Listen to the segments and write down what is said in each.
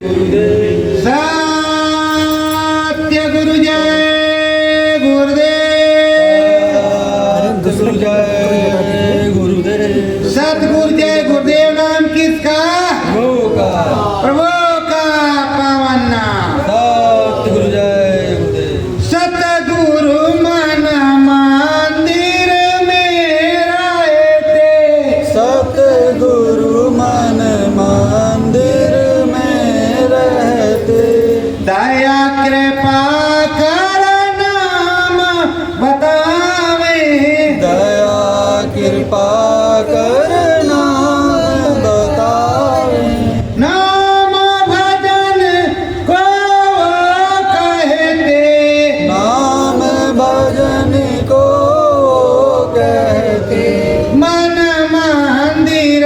सत्य गुरु जय गुरुदेव। सतगुरु जय गुरुदेव नाम किसका? प्रभु का पावन नाम। सतगुरु जय गुरुदेव। सतगुरु मन मंदिर में रहते, सतगुरु मन मंदिर में रहते, दया कृपा कर नाम बतावे, दया कृपा कर नाम बतावे, नाम भजन को कहते, नाम भजन को कहते, मन मंदिर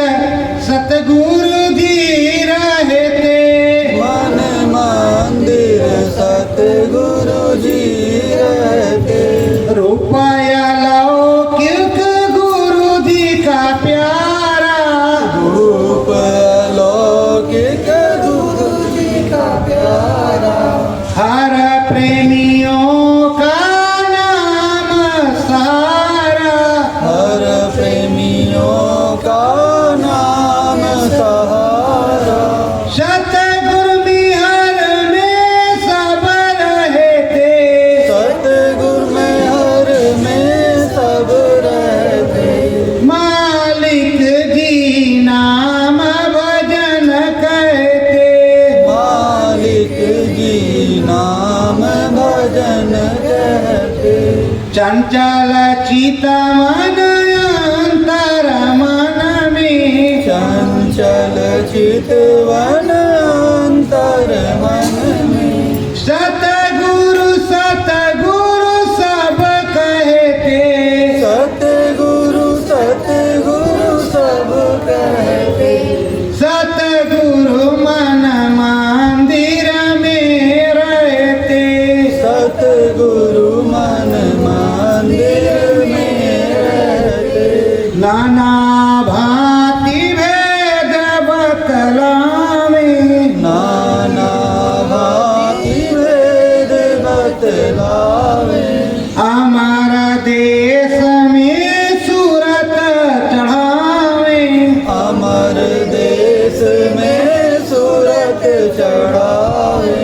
सतगुरु जी रहते, मन मंदिर सतगुरु जी रहते, रुपया लौकिक गुरु जी का प्यारा, रूप लौकिक गुरु जी का प्यारा, हर प्रेमियों का नाम सहारा, हर प्रेमियों का नाम सहारा, सतगुरु बिहार में सब रहते, सतगुरु में हर में सब रहते, मालिक जी नाम भजन कहते, मालिक जी नाम भजन कहते, चंचल चिता मन अंतर मन में, चंचल चितवन अंतर मन में, सतगुरु सतगुरु सब कहते, सतगुरु सतगुरु सब कहते, सतगुरु मन मंदिर में रहते, सतगुरु मन मंदिर में रहते, नाना भांति भेद बतलावे, नाना भांति भेद बतलावे, हमारा देश में सूरत चढ़ावे, अमर देश में सूरत चढ़ावे,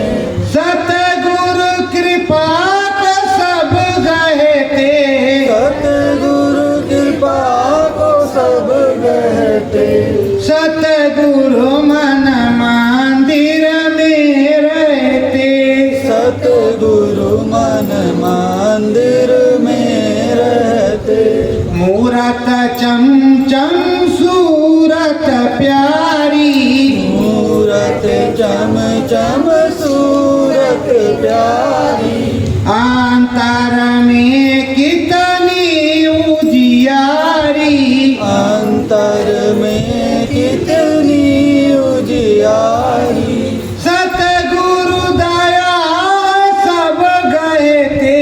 सतगुरु कृपा को सब कहते, सतगुरु कृपा को सब कहते, सतगुरु मन मंदिर में रहते, सतगुरु मन मंदिर में रहते, मूरत चम चम सूरत प्यारी, मूरत चम चम सूरत प्यारी, अंतर में कितनी उजियारी, अंतर में कितनी उजियारी, सतगुरु दया सब कहते,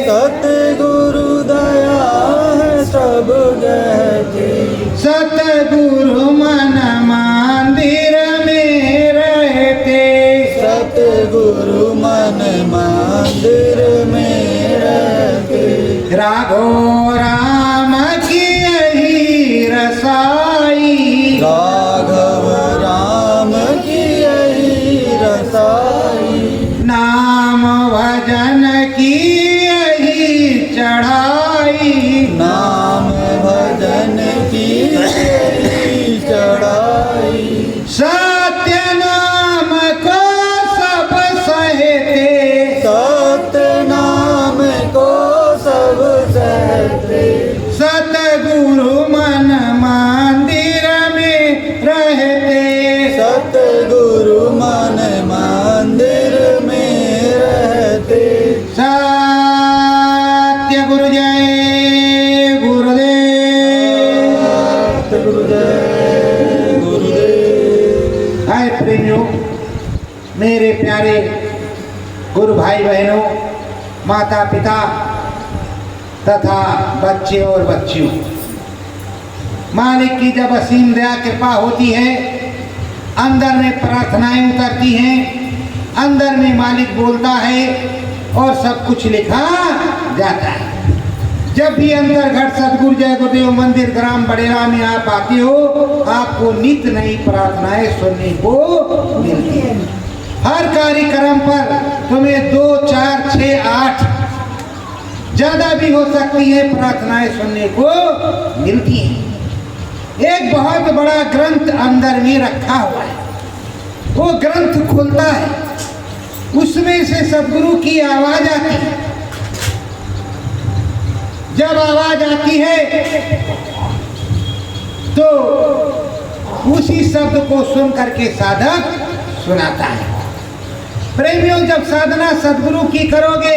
सतगुरु दया सब कहते, सतगुरु मन मंदिर में रहते, सतगुरु मन मंदिर में रहते, राघो राम की यही रसाई, राघव राम की यही रसाई, नाम भजन की यही चढ़ाई, नाम भजन की यही चढ़ाई, सत्य नाम को सब सहते, सत्य नाम को सब सहते, सतगुरु मन मंदिर में रहते, सतगुरु मन मंदिर में रहते, सत्य गुरु जय गुरुदेव। सतगुरु जय गुरुदेव। हाय प्रेमियों, मेरे प्यारे गुरु भाई बहनों, माता पिता तथा बच्चे और बच्चियों, मालिक की जब असीम दया कृपा होती है, अंदर में प्रार्थनाएं उतरती हैं, अंदर में मालिक बोलता है और सब कुछ लिखा जाता है। जब भी अंदर घट सतगुरु जय गुरुदेव मंदिर ग्राम बड़ेरा में आप आते हो, आपको नित्य नई प्रार्थनाएं सुनने को मिलती है। हर कार्यक्रम पर तुम्हें 2, 4, 6, 8 ज्यादा भी हो सकती है प्रार्थनाएं सुनने को मिलती हैं। एक बहुत बड़ा ग्रंथ अंदर में रखा हुआ है, वो ग्रंथ खुलता है, उसमें से सदगुरु की आवाज आती है। जब आवाज आती है तो उसी शब्द को सुन करके साधक सुनाता है। प्रेमियों, जब साधना सदगुरु की करोगे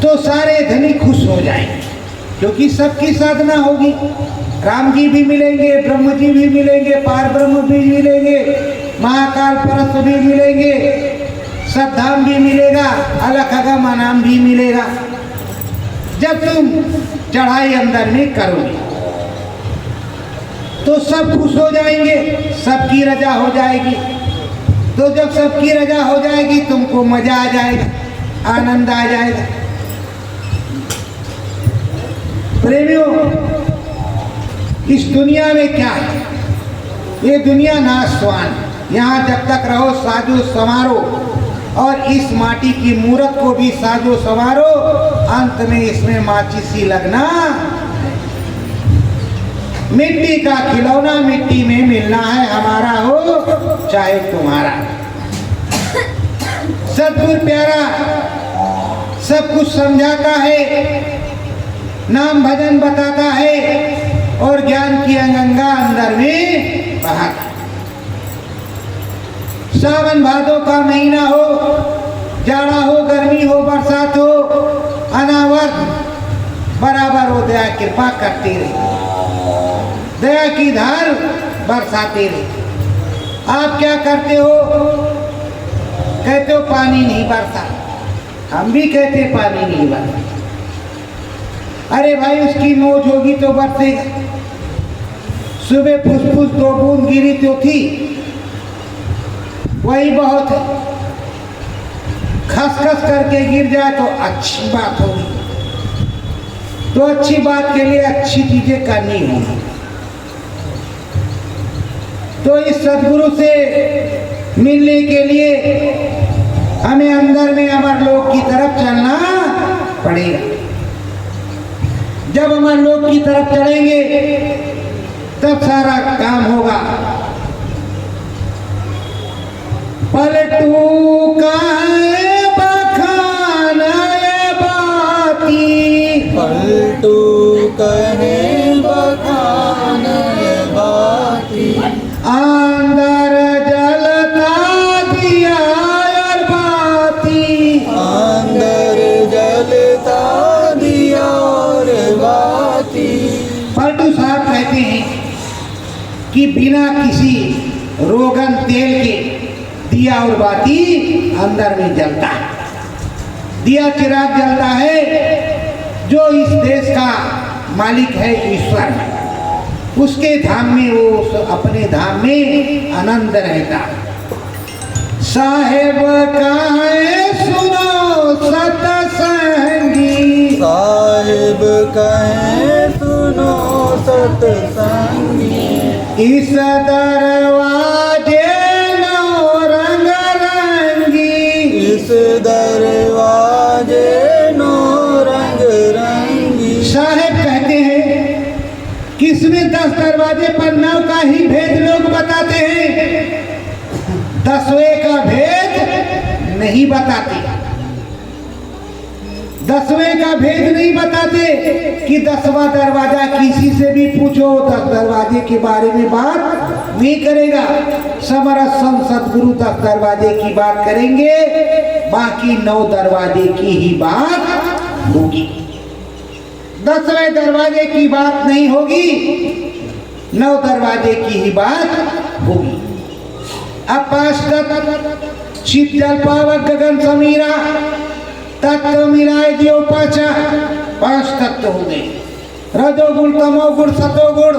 तो सारे धनी खुश हो जाएंगे, क्योंकि सबकी साधना होगी। राम जी भी मिलेंगे, ब्रह्म जी भी मिलेंगे, पार ब्रह्म भी मिलेंगे, महाकाल परस भी मिलेंगे, सद्धाम भी मिलेगा, अलख अगम अनाम भी मिलेगा। जब तुम चढ़ाई अंदर में करोगे तो सब खुश हो जाएंगे, सबकी रजा हो जाएगी। तो जब सबकी रजा हो जाएगी तुमको मजा आ जाएगा, आनंद आ जाएगा। प्रेमियों, इस दुनिया में क्या है? ये दुनिया नाशवान, यहाँ जब तक रहो साजो संवारो, और इस माटी की मूरत को भी साजो संवारो, अंत में इसमें माचिसी लगना। मिट्टी का खिलौना मिट्टी में मिलना है, हमारा हो चाहे तुम्हारा। सतगुरु प्यारा सब कुछ समझाता है, नाम भजन बताता है और ज्ञान की गंगा अंदर में बहाता है। सावन भादों का महीना हो, जाड़ा हो, गर्मी हो, बरसात हो, अनावरत बराबर हो दया कृपा करती रहे, दया की धार बरसाते रहे। आप क्या करते हो? कहते हो पानी नहीं बरसा, हम भी कहते पानी नहीं बरसा। अरे भाई, उसकी मौज होगी तो बरसेगा। सुबह फुसफुस 2 बूंद गिरी तो थी, वही बहुत है। खसखस करके गिर जाए तो अच्छी बात होगी। तो अच्छी बात के लिए अच्छी चीजें करनी होगी। तो इस सदगुरु से मिलने के लिए हमें अंदर में अमरलोक की तरफ चलना पड़ेगा। जब अमरलोक की तरफ चलेंगे तब सारा काम होगा। पलटू का है बखान बाती, पलटू कहे बखान बाती, अंदर जलता दिया और बाती, अंदर जलता दिया और बाती। पलटू साहब कहते हैं कि बिना किसी रोगन तेल के दिया और बाती अंदर में जलता है। दिया चिराग जलता है। जो इस देश का मालिक है ईश्वर, उसके धाम में वो अपने धाम में आनंद रहता। साहेब का है सुनो सतसंगी, साहिब कहे सुनो सतसंगी, इस दरवाजे नो रंग रंगी, इस दरवाजे नो रंग रंगी। साहेब कहते हैं कि इसमें 10 दरवाजे पर 9 का ही भेद लोग बताते हैं, 10वें का भेद नहीं बताते। 10वें का भेद नहीं बताते कि 10वां दरवाजा किसी से भी पूछो 10 दरवाजे के बारे में बात नहीं करेगा। समरस संत सदगुरु 10 दरवाजे की बात करेंगे, बाकी 9 दरवाजे की ही बात होगी। 10वें दरवाजे की बात नहीं होगी, 9 दरवाजे की ही बात होगी। अब 5 तत्व शीत जल पावक गगन समीरा, तत्व मिलाए दियो पाचा, 5 तत्व हो गए। रजोगुण, तमोगुण, सतोगुण,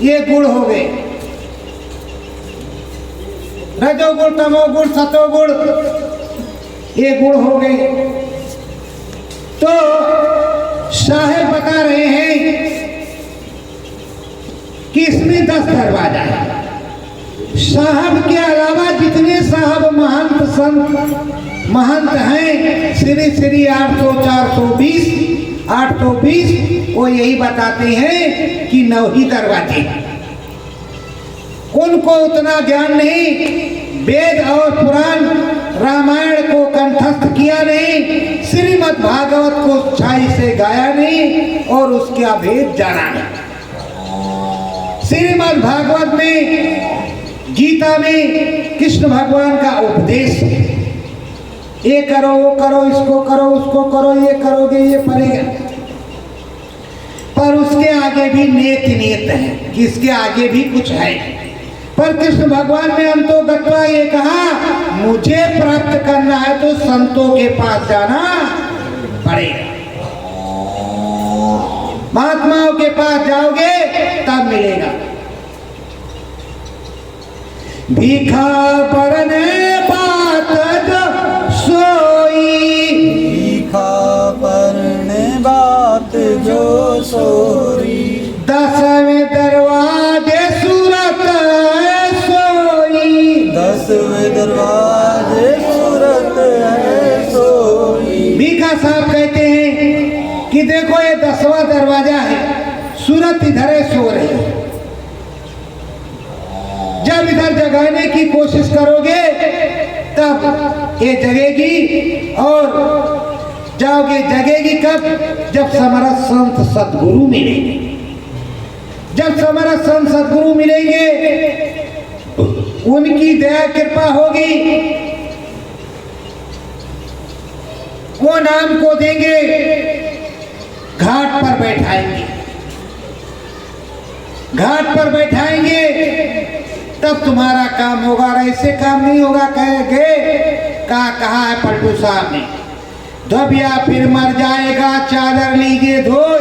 ये गुण हो गए। रजोगुण, तमोगुण, सतोगुण, ये गुण हो गए। तो साहेब बता रहे हैं कि इसमें 10 दरवाजा है। साहब के अलावा जितने साहब महंत संत महंत हैं, श्री श्री 800 420 वो यही बताते हैं कि 9 ही दरवाजे। उनको उतना ज्ञान नहीं, वेद और पुराण रामायण को कंठस्थ किया नहीं, श्रीमद् भागवत को छाई से गाया नहीं और उसका भेद जाना नहीं। श्रीमद् भागवत में, गीता में कृष्ण भगवान का उपदेश है, ये करो वो करो, इसको करो उसको करो, ये करोगे ये पड़ेगा। पर उसके आगे भी नेत है कि इसके आगे भी कुछ है। पर कृष्ण भगवान ने अंतो गत्वा ये कहा, मुझे प्राप्त करना है तो संतों के पास जाना पड़ेगा। महात्माओं के पास जाओगे तब मिलेगा। भीखा परने बात जो सोई, भीखा परने बात जो सोई, 10वें दरवाजे सूरत है सोई, 10वें दरवाजे सूरत है सोई। भीखा साहब कहते हैं कि देखो ये 10वां दरवाजा है, सूरत इधर है सो रही है। जब इधर जगाने की कोशिश करोगे तब ये जगेगी, और जाओगे जगेगी कब? जब समरथ संत सद्गुरु मिलेंगे। जब समरथ संत सद्गुरु मिलेंगे, उनकी दया कृपा होगी, वो नाम को देंगे, घाट पर बैठाएंगे। घाट पर बैठाएंगे तब तुम्हारा काम होगा, और ऐसे काम नहीं होगा। कहेंगे कहा है पलटू साहब ने, धोबिया फिर मर जाएगा, चादर लीजिए धोए,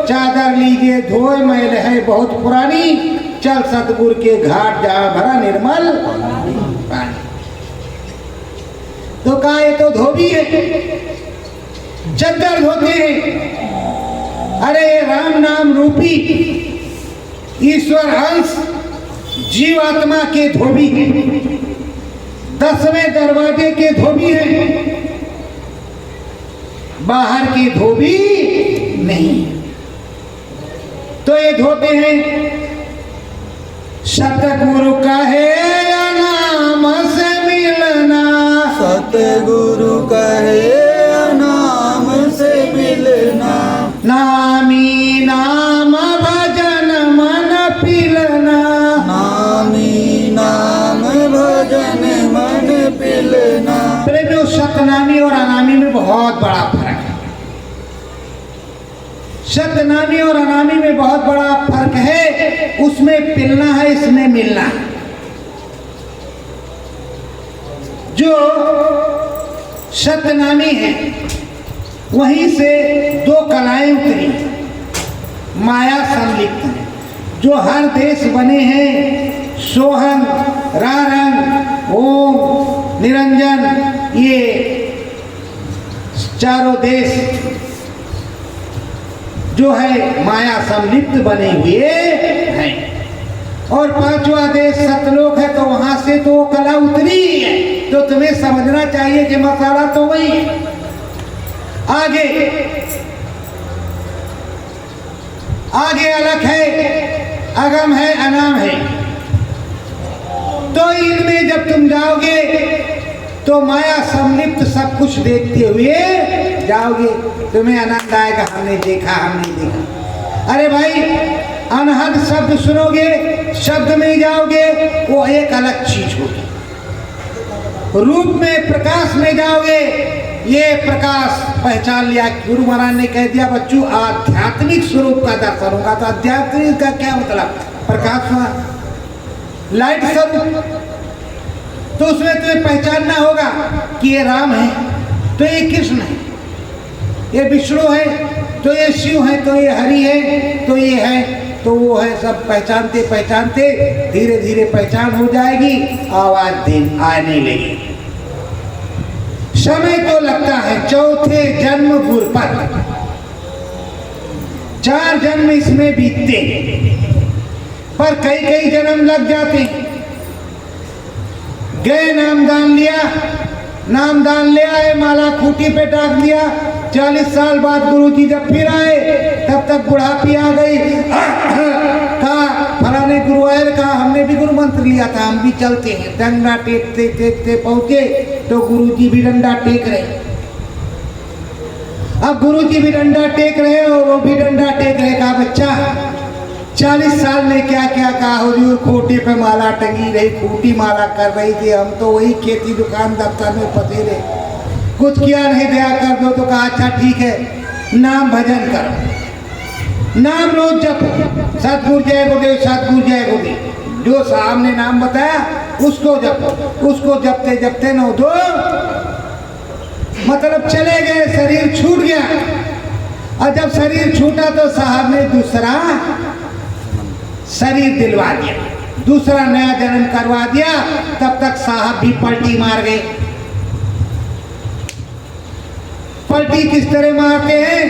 चादर लीजिए धोए, मैल है बहुत पुरानी, चल सतगुरु के घाट जहाँ भरा निर्मल पानी। तो कहा ये तो धोबी है, चद्दर धोते हैं। अरे ये राम नाम रूपी ईश्वर अंश जीवात्मा के धोबी हैं, 10वें दरवाजे के धोबी हैं, बाहर के धोबी नहीं। तो ये धोते हैं। सतगुरु कहे नाम से मिलना, सतगुरु कहे नाम से मिलना, नामी नाम भजन मन पिलना, नामी नाम भजन मन पिलना। प्रेमियों, सतनामी और अनामी में बहुत बड़ा फर्क है। सतनामी और अनामी में बहुत बड़ा फर्क है। उसमें पिलना है, इसमें मिलना है। जो सतनामी है वहीं से 2 कलाएं उतरी, माया संलिप्त है। जो हर देश बने हैं, सोहन, रारंग, ओम, निरंजन, ये चारों देश जो है माया संलिप्त बने हुए हैं। और 5वां देश सतलोक है, तो वहां से तो कला उतरी ही है। तो तुम्हें समझना चाहिए कि मसाला तो वही है। आगे अलग है, अगम है, अनाम है। तो इनमें जब तुम जाओगे तो माया संलिप्त सब कुछ देखते हुए जाओगे, तुम्हें आनंद आएगा, हमने देखा, हमने देखा। अरे भाई, अनहद शब्द सुनोगे, शब्द में जाओगे, वो एक अलग चीज होगी। रूप में, प्रकाश में जाओगे, ये प्रकाश पहचान लिया। गुरु महाराज ने कह दिया बच्चों, आध्यात्मिक स्वरूप का दर्शन होगा। तो आध्यात्मिक का क्या मतलब? प्रकाश, लाइट स्वरूप। तो उसमें तुम्हें पहचानना होगा कि ये राम है तो ये कृष्ण है, ये विष्णु है तो ये शिव है, तो ये हरि है, तो ये है। तो वो है सब पहचानते पहचानते धीरे धीरे पहचान हो जाएगी, आवाज दिन आने लगी। समय तो लगता है, चौथे जन्म गुर पर 4 जन्म इसमें बीतते, पर कई कई जन्म लग जाते। गए नामदान लिया, नामदान ले आए, माला खूंटी पे टाक दिया। 40 साल बाद गुरुजी जब फिर आए तब तक बुढ़ापी आ गई। कहा फलाने गुरु आए, कहा हमने भी गुरु मंत्र लिया था, हम भी चलते हैं। डंडा टेकते टेकते पहुंचे तो गुरुजी भी डंडा टेक रहे। अब गुरुजी भी डंडा टेक रहे और वो भी डंडा टेक रहे। कहा बच्चा 40 साल में क्या क्या कहा हुजूर, खूंटी पे माला टंगी रही, खूंटी माला कर रही थी, हम तो वही खेती दुकान दफ्तर में फंसे रहे, कुछ किया नहीं, दया कर दो। तो कहा अच्छा ठीक है, नाम भजन करो, नाम रोज जपो, सतगुरु जय गुरुदेव, सतगुरु जय गुरुदेव। जो साहब ने नाम बताया उसको जपो। उसको जपते जपते 9-2 मतलब चले गए, शरीर छूट गया। और जब शरीर छूटा तो साहब ने दूसरा शरीर दिलवा दिया, दूसरा नया जन्म करवा दिया। तब तक साहब भी पलटी मार गए। पलटी किस तरह मारते हैं?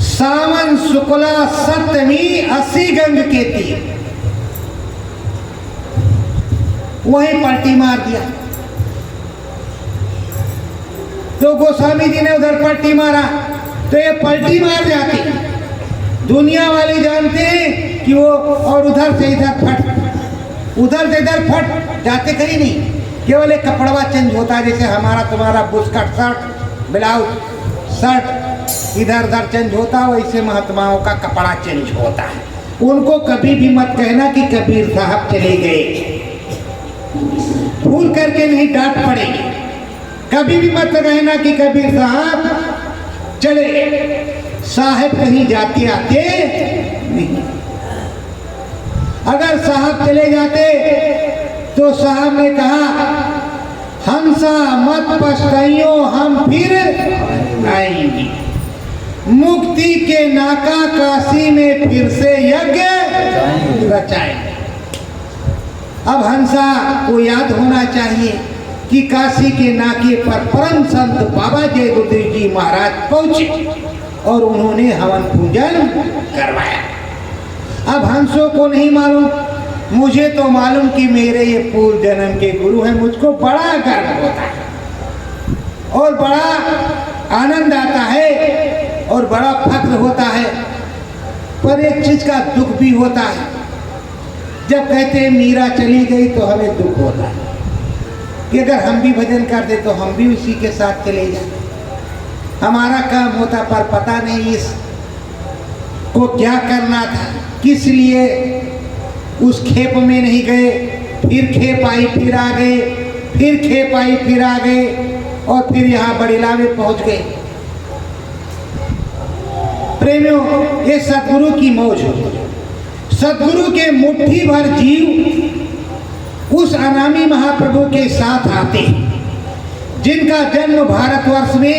सावन शुक्ला सप्तमी 80 गंग के तीर, वहीं पलटी मार दिया। तो गोस्वामी जी ने उधर पलटी मारा तो ये पलटी मार जाती। दुनिया वाले जानते हैं कि वो, और उधर से इधर फट, उधर से इधर फट जाते कहीं नहीं, केवल एक कपड़वा चेंज होता है। जैसे हमारा तुम्हारा बुस्कट शर्ट ब्लाउज शर्ट इधर उधर चेंज होता है, वैसे महात्माओं का कपड़ा चेंज होता है। उनको कभी भी मत कहना कि कबीर साहब चले गए, भूल करके नहीं डांट पड़ेगी। कभी भी मत कहना कि कबीर साहब चले गए, साहब कहीं जाते आते नहीं। अगर साहब चले जाते तो साहब ने कहा हंसा मत पछताइयो, हम फिर आएंगे। मुक्ति के नाका काशी में फिर से यज्ञ रचाएंगे। अब हंसा को याद होना चाहिए कि काशी के नाके पर परम संत बाबा जय गुरुदेव जी महाराज पहुंचे और उन्होंने हवन पूजन करवाया। अब हंसों को नहीं मालूम, मुझे तो मालूम कि मेरे ये पूर्व जन्म के गुरु हैं। मुझको बड़ा गर्व होता है और बड़ा आनंद आता है और बड़ा फक्र होता है, पर एक चीज का दुख भी होता है। जब कहते हैं मीरा चली गई तो हमें दुख होता है कि अगर हम भी भजन कर दे तो हम भी उसी के साथ चले जाए। हमारा काम होता, पर पता नहीं इस को क्या करना था, किस लिए उस खेप में नहीं गए। फिर खेप आई फिर आ गए, फिर खेप आई फिर आ गए और फिर यहाँ बड़ेला में पहुंच गए। प्रेमियों, ये सतगुरु की मौज होती है। सतगुरु के मुट्ठी भर जीव उस अनामी महाप्रभु के साथ आते हैं, जिनका जन्म भारतवर्ष में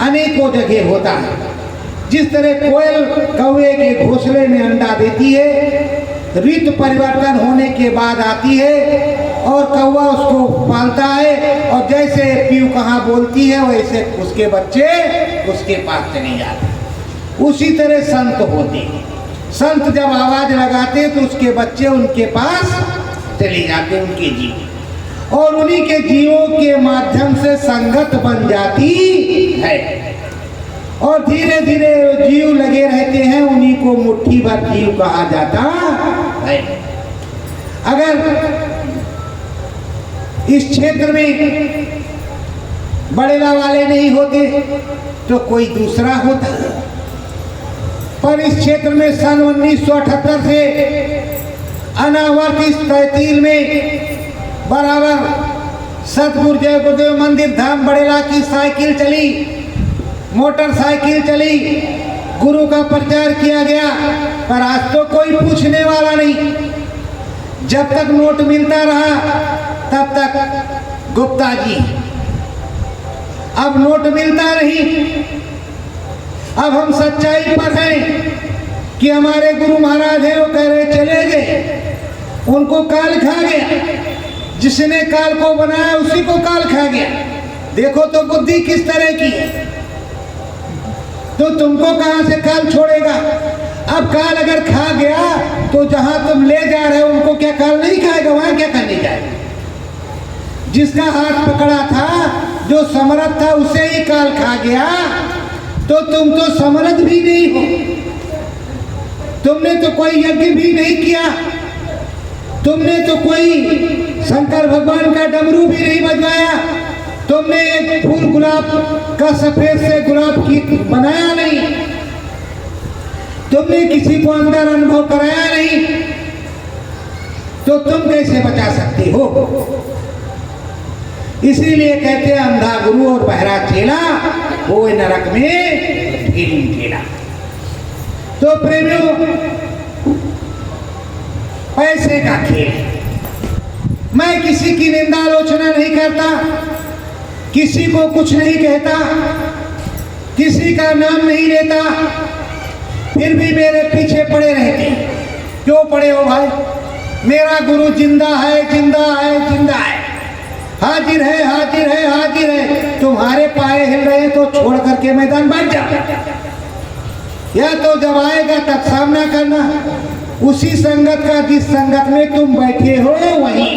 अनेकों जगह होता है। जिस तरह कोयल कौवे के घोंसले में अंडा देती है, ऋतु परिवर्तन होने के बाद आती है और कौवा उसको पालता है, और जैसे पीऊ कहाँ बोलती है वैसे उसके बच्चे उसके पास चले जाते हैं। उसी तरह संत होते हैं। संत जब आवाज लगाते तो उसके बच्चे उनके पास चले जाते, उनके जीव, और उन्हीं के जीवों के माध्यम से संगत बन जाती है और धीरे धीरे जीव लगे रहते हैं। उन्हीं को मुट्ठी भर जीव कहा जाता है। अगर इस क्षेत्र में बड़ेला वाले नहीं होते तो कोई दूसरा होता, पर इस क्षेत्र में सन 1978 से अनावर्त इस तहसील में बराबर सतगुरु जय गुरुदेव मंदिर धाम बड़ेला की साइकिल चली, मोटरसाइकिल चली, गुरु का प्रचार किया गया, पर आज तो कोई पूछने वाला नहीं। जब तक नोट मिलता रहा तब तक गुप्ता जी, अब नोट मिलता नहीं, अब हम सच्चाई पर हैं। कि हमारे गुरु महाराज हैं, वो कह रहे चले गए, उनको काल खा गया। जिसने काल को बनाया उसी को काल खा गया। देखो तो बुद्धि किस तरह की है। तो तुमको कहां से काल छोड़ेगा। अब काल अगर खा गया तो जहां तुम ले जा रहे हो उनको क्या काल नहीं खाएगा, वहां क्या करने जाएगा। जिसका हाथ पकड़ा था, जो समर्थ था, उसे ही काल खा गया। तो तुम तो समर्थ भी नहीं हो। तुमने तो कोई यज्ञ भी नहीं किया, तुमने तो कोई शंकर भगवान का डमरू भी नहीं बजवाया, तुमने एक फूल गुलाब का सफेद से गुलाब की बनाया नहीं, तुमने किसी को अंदर अनुभव कराया नहीं, तो तुम कैसे बचा सकते हो। इसीलिए कहते हैं अंधा गुरु और बहरा चेला, वो नरक में ढीली ठेला। तो प्रेमियों, पैसे का खेल। मैं किसी की निंदा आलोचना नहीं करता, किसी को कुछ नहीं कहता, किसी का नाम नहीं लेता, फिर भी मेरे पीछे पड़े रहते। क्यों पड़े हो भाई। मेरा गुरु जिंदा है, जिंदा है, जिंदा है, हाजिर है, हाजिर है, हाजिर है। तुम्हारे पाए हिल रहे तो छोड़ करके मैदान बैठ जाओ, या तो जब आएगा तब सामना करना। उसी संगत का जिस संगत में तुम बैठे हो वहीं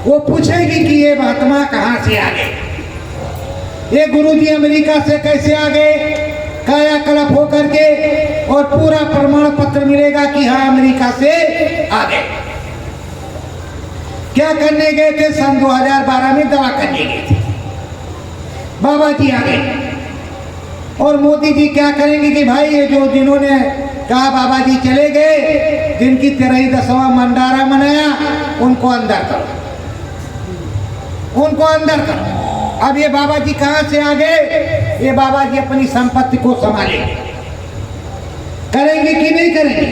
वो पूछेगी कि ये महात्मा कहाँ से आ गए, ये गुरुजी अमेरिका से कैसे आ गए, कायाकल्प होकर के, और पूरा प्रमाण पत्र मिलेगा कि हाँ अमेरिका से आ गए। क्या करने गए थे। सन 2012 में दवा करने गए थे, बाबा जी आ गए। और मोदी जी क्या करेंगे कि भाई ये जो जिन्होंने कहा बाबा जी चले गए, जिनकी 13वां मंडारा मनाया, उनको अंदर करो, उनको अंदर करो। अब ये बाबा जी कहां से आ गए। ये बाबा जी अपनी संपत्ति को संभालेंगे, करेंगे कि नहीं करेंगे।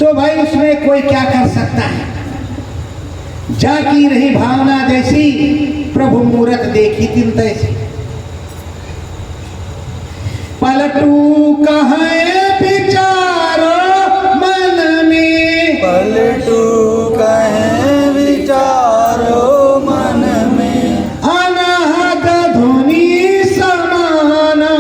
तो भाई उसमें कोई क्या कर सकता है। जाकी रही भावना जैसी, प्रभु मूरत देखी तिन तैसी। पलटू कहे विचारो मन में, पलटू कहे विचारो मन में, अनहद धुनी समाना,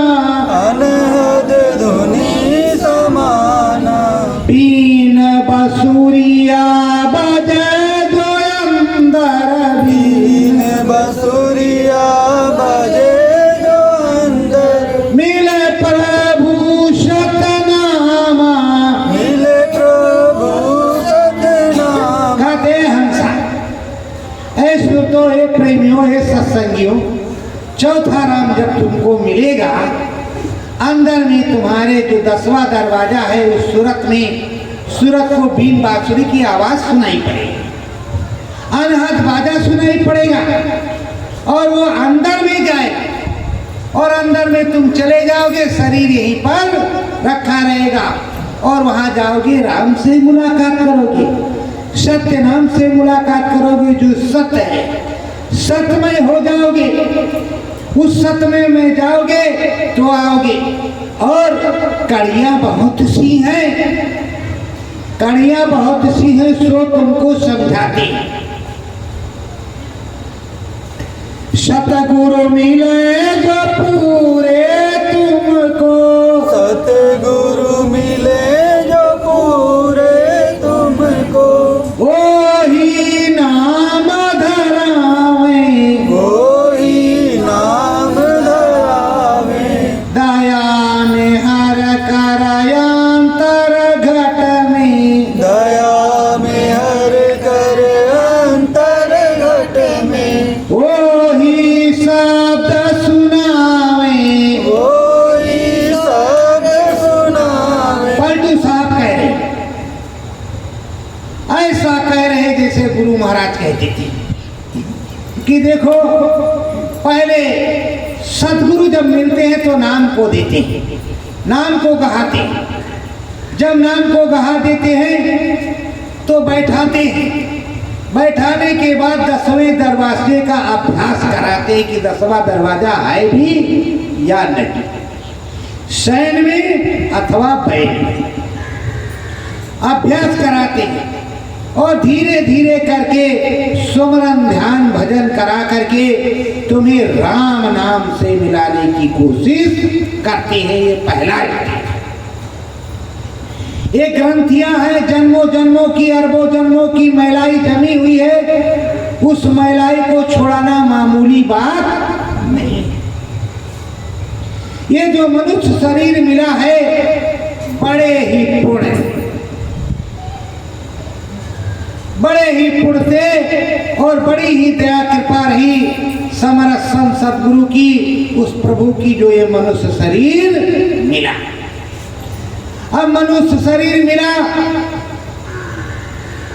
अनहद धुनी समाना, बीन बसुरिया बजे जो अंदर, बीन बसुरिया बजे जो अंदर, मिले प्रभु सतनामा, मिले प्रभु सतनाम। कहते हंसा। ऐसो तो हे प्रेमियों, हे सत्संगियों, चौथा राम जब तुमको मिलेगा, अंदर में तुम्हारे जो 10वां दरवाजा है उस सूरत में, सूरत को बीन बांसुरी की आवाज सुनाई पड़ेगी, अनहद बाजा सुनाई पड़ेगा, और वो अंदर में जाएगा। और अंदर में तुम चले जाओगे, शरीर यहीं पर रखा रहेगा, और वहां जाओगे, राम से मुलाकात करोगे, सत्य नाम से मुलाकात करोगे, जो सत्य है, सत्यमय हो जाओगे। उस सत्यमय में जाओगे तो आओगे। और कड़ियां बहुत सी हैं, कड़ियां बहुत सी हैं, सो तुमको समझाती। सतगुरु मिले जो पूरे तुमको, सतगुरु मिले जो पूरे तुमको, वही नाम धरावे, वही नाम धरावे, दया में हर करायांतर घट में, दया में हर कर अंतर घट में, वही शब्द सुनावे, वही शब्द सुनावे। पलटू साहब कह रहे, ऐसा कह रहे जैसे गुरु महाराज कहते थे कि देखो, पहले सदगुरु जब मिलते हैं तो नाम को देते हैं, नाम को गहाते हैं। जब नाम को गहा देते हैं तो बैठाते हैं, बैठाने के बाद 10वें दरवाजे का अभ्यास कराते हैं कि 10वां दरवाजा है भी या नहीं। शयन में अथवा बैठ में अभ्यास कराते हैं और धीरे धीरे करके सुमरन ध्यान भजन करा करके तुम्हें राम नाम से मिलाने की कोशिश करते हैं। ये पहला स्टेज। ये ग्रंथियां हैं, जन्मों जन्मों की, अरबों जन्मों की मैलाई जमी हुई है। उस मैलाई को छुड़ाना मामूली बात नहीं। ये जो मनुष्य शरीर मिला है बड़े ही पुण्य, बड़े ही पुण्य से और बड़ी ही दया कृपा रही समरस संत सदगुरु की, उस प्रभु की जो ये मनुष्य शरीर मिला। अब मनुष्य शरीर मिला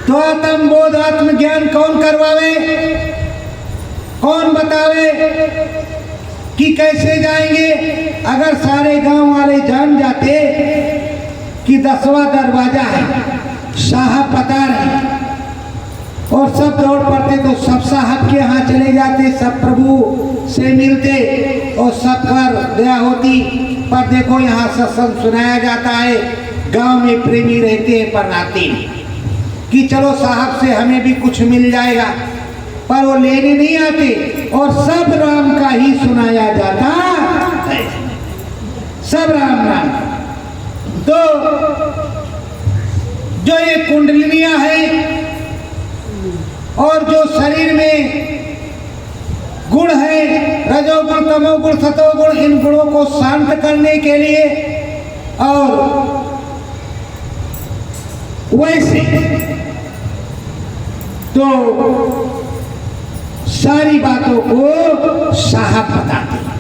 तो आत्म बोध आत्मज्ञान कौन करवावे, कौन बतावे कि कैसे जाएंगे। अगर सारे गांव वाले जान जाते कि 10वां दरवाजा है, साहब बता रहे और सब दौड़ पड़ते तो सब साहब के यहाँ चले जाते, सब प्रभु से मिलते और सब पर दया होती। पर देखो यहाँ सत्संग सुनाया जाता है, गांव में प्रेमी रहते हैं पर नाते नहीं कि चलो साहब से हमें भी कुछ मिल जाएगा, पर वो लेने नहीं आते और सब राम का ही सुनाया जाता है, सब राम नाम। तो जो ये कुंडलियां हैं और जो शरीर में गुण है, रजोगुण तमोगुण सतोगुण, इन गुणों को शांत करने के लिए और वैसे तो सारी बातों को साहब बताते हैं।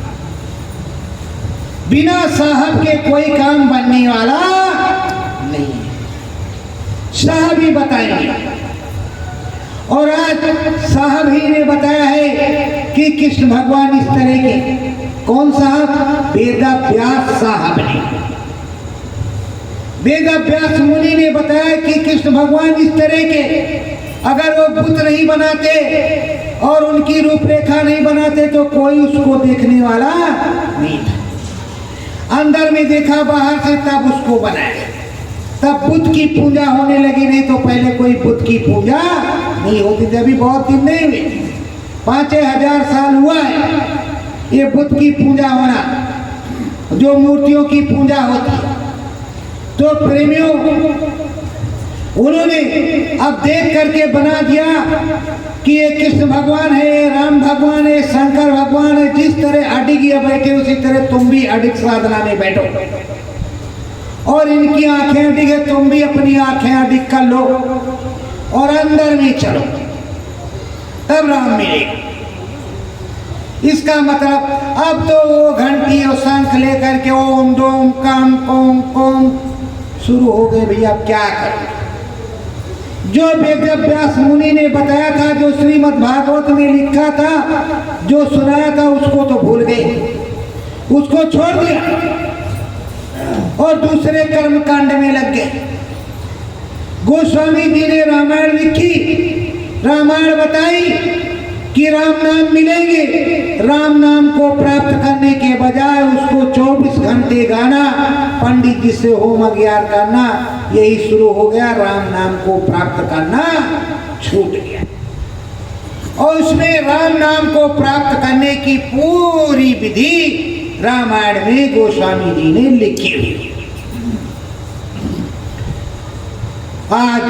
बिना साहब के कोई काम बनने वाला नहीं है, साहब ही बताएंगे। और आज साहब ही ने बताया है कि कृष्ण भगवान इस तरह के, कौन साहब? वेदव्यास साहब ने, वेदव्यास मुनि ने बताया कि कृष्ण भगवान इस तरह के, अगर वो बुत नहीं बनाते और उनकी रूपरेखा नहीं बनाते तो कोई उसको देखने वाला नहीं था। अंदर में देखा, बाहर से तब उसको बनाया, तब बुद्ध की पूजा होने लगी। नहीं तो पहले कोई बुद्ध की पूजा नहीं होती थी। अभी बहुत दिन नहीं हुए, 5000 साल हुआ है ये बुद्ध की पूजा होना, जो मूर्तियों की पूजा होती। तो प्रेमियों, उन्होंने अब देख करके बना दिया कि ये कृष्ण भगवान है, ये राम भगवान है, शंकर भगवान है। जिस तरह अडिग बैठे उसी तरह तुम भी अडिग साधना में बैठो, और इनकी आंखें अडिग है, तुम भी अपनी आंखें अडिग कर लो और अंदर में चलो, तब राम मिलेगा। इसका मतलब अब तो वो घंटी और शंख लेकर के ओम डोम काम कोम कोम शुरू हो गए। भैया क्या करें? जो वेदव्यास मुनि ने बताया था, जो श्रीमद् भागवत में लिखा था, जो सुनाया था, उसको तो भूल गए, उसको छोड़ दिया और दूसरे कर्म कांड में लग गए। गोस्वामी जी ने रामायण लिखी, रामायण बताई कि राम नाम मिलेंगे। राम नाम को प्राप्त करने के बजाय उसको 24 घंटे गाना, पंडित जी से होम अज्ञान करना, यही शुरू हो गया। राम नाम को प्राप्त करना छूट गया और उसमें राम नाम को प्राप्त करने की पूरी विधि रामायण में गोस्वामी जी ने लिखी हुई। आज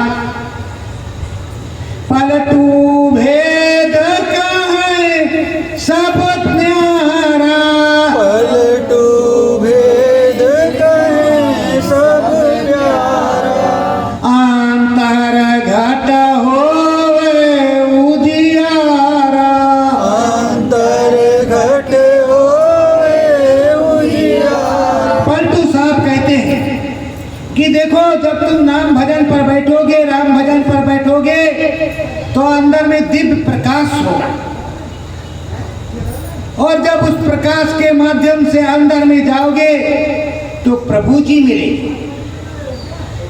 पलटू भेद का है सब न्यारा, पलटू भेद का है सब प्यारा, अंतर घट होवे उजियारा, अंतर घट होवे उजियारा। पलटू साहब कहते हैं कि देखो, जब तुम नाम भजन पर बैठोगे, राम भजन पर बैठोगे, तो अंदर में दिव्य प्रकाश होगा और जब उस प्रकाश के माध्यम से अंदर में जाओगे तो प्रभु जी मिलेंगे।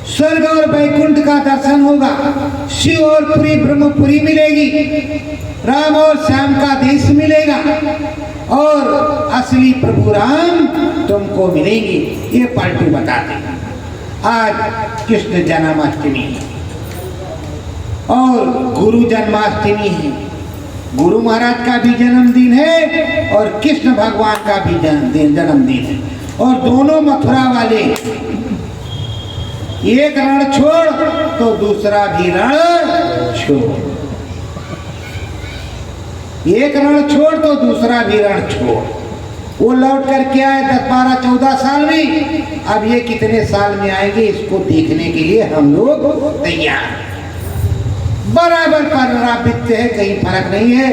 स्वर्ग और वैकुंठ का दर्शन होगा, शिव और पुरी ब्रह्मपुरी मिलेगी, राम और श्याम का देश मिलेगा और असली प्रभु राम तुमको मिलेंगे। ये पलटू बताते हैं। आज कृष्ण जन्माष्टमी है और गुरु जन्माष्टमी है। गुरु महाराज का भी जन्मदिन है और कृष्ण भगवान का भी जन्मदिन है और दोनों मथुरा वाले। एक रण छोड़ तो दूसरा भी रण छोड़, एक रण छोड़ तो दूसरा भी रण छोड़। वो लौट कर के आए 10, 12, 14 साल में। अब ये कितने साल में आएंगे इसको देखने के लिए हम लोग तैयार। बराबर पुनरावृत्ति है, कहीं फर्क नहीं है।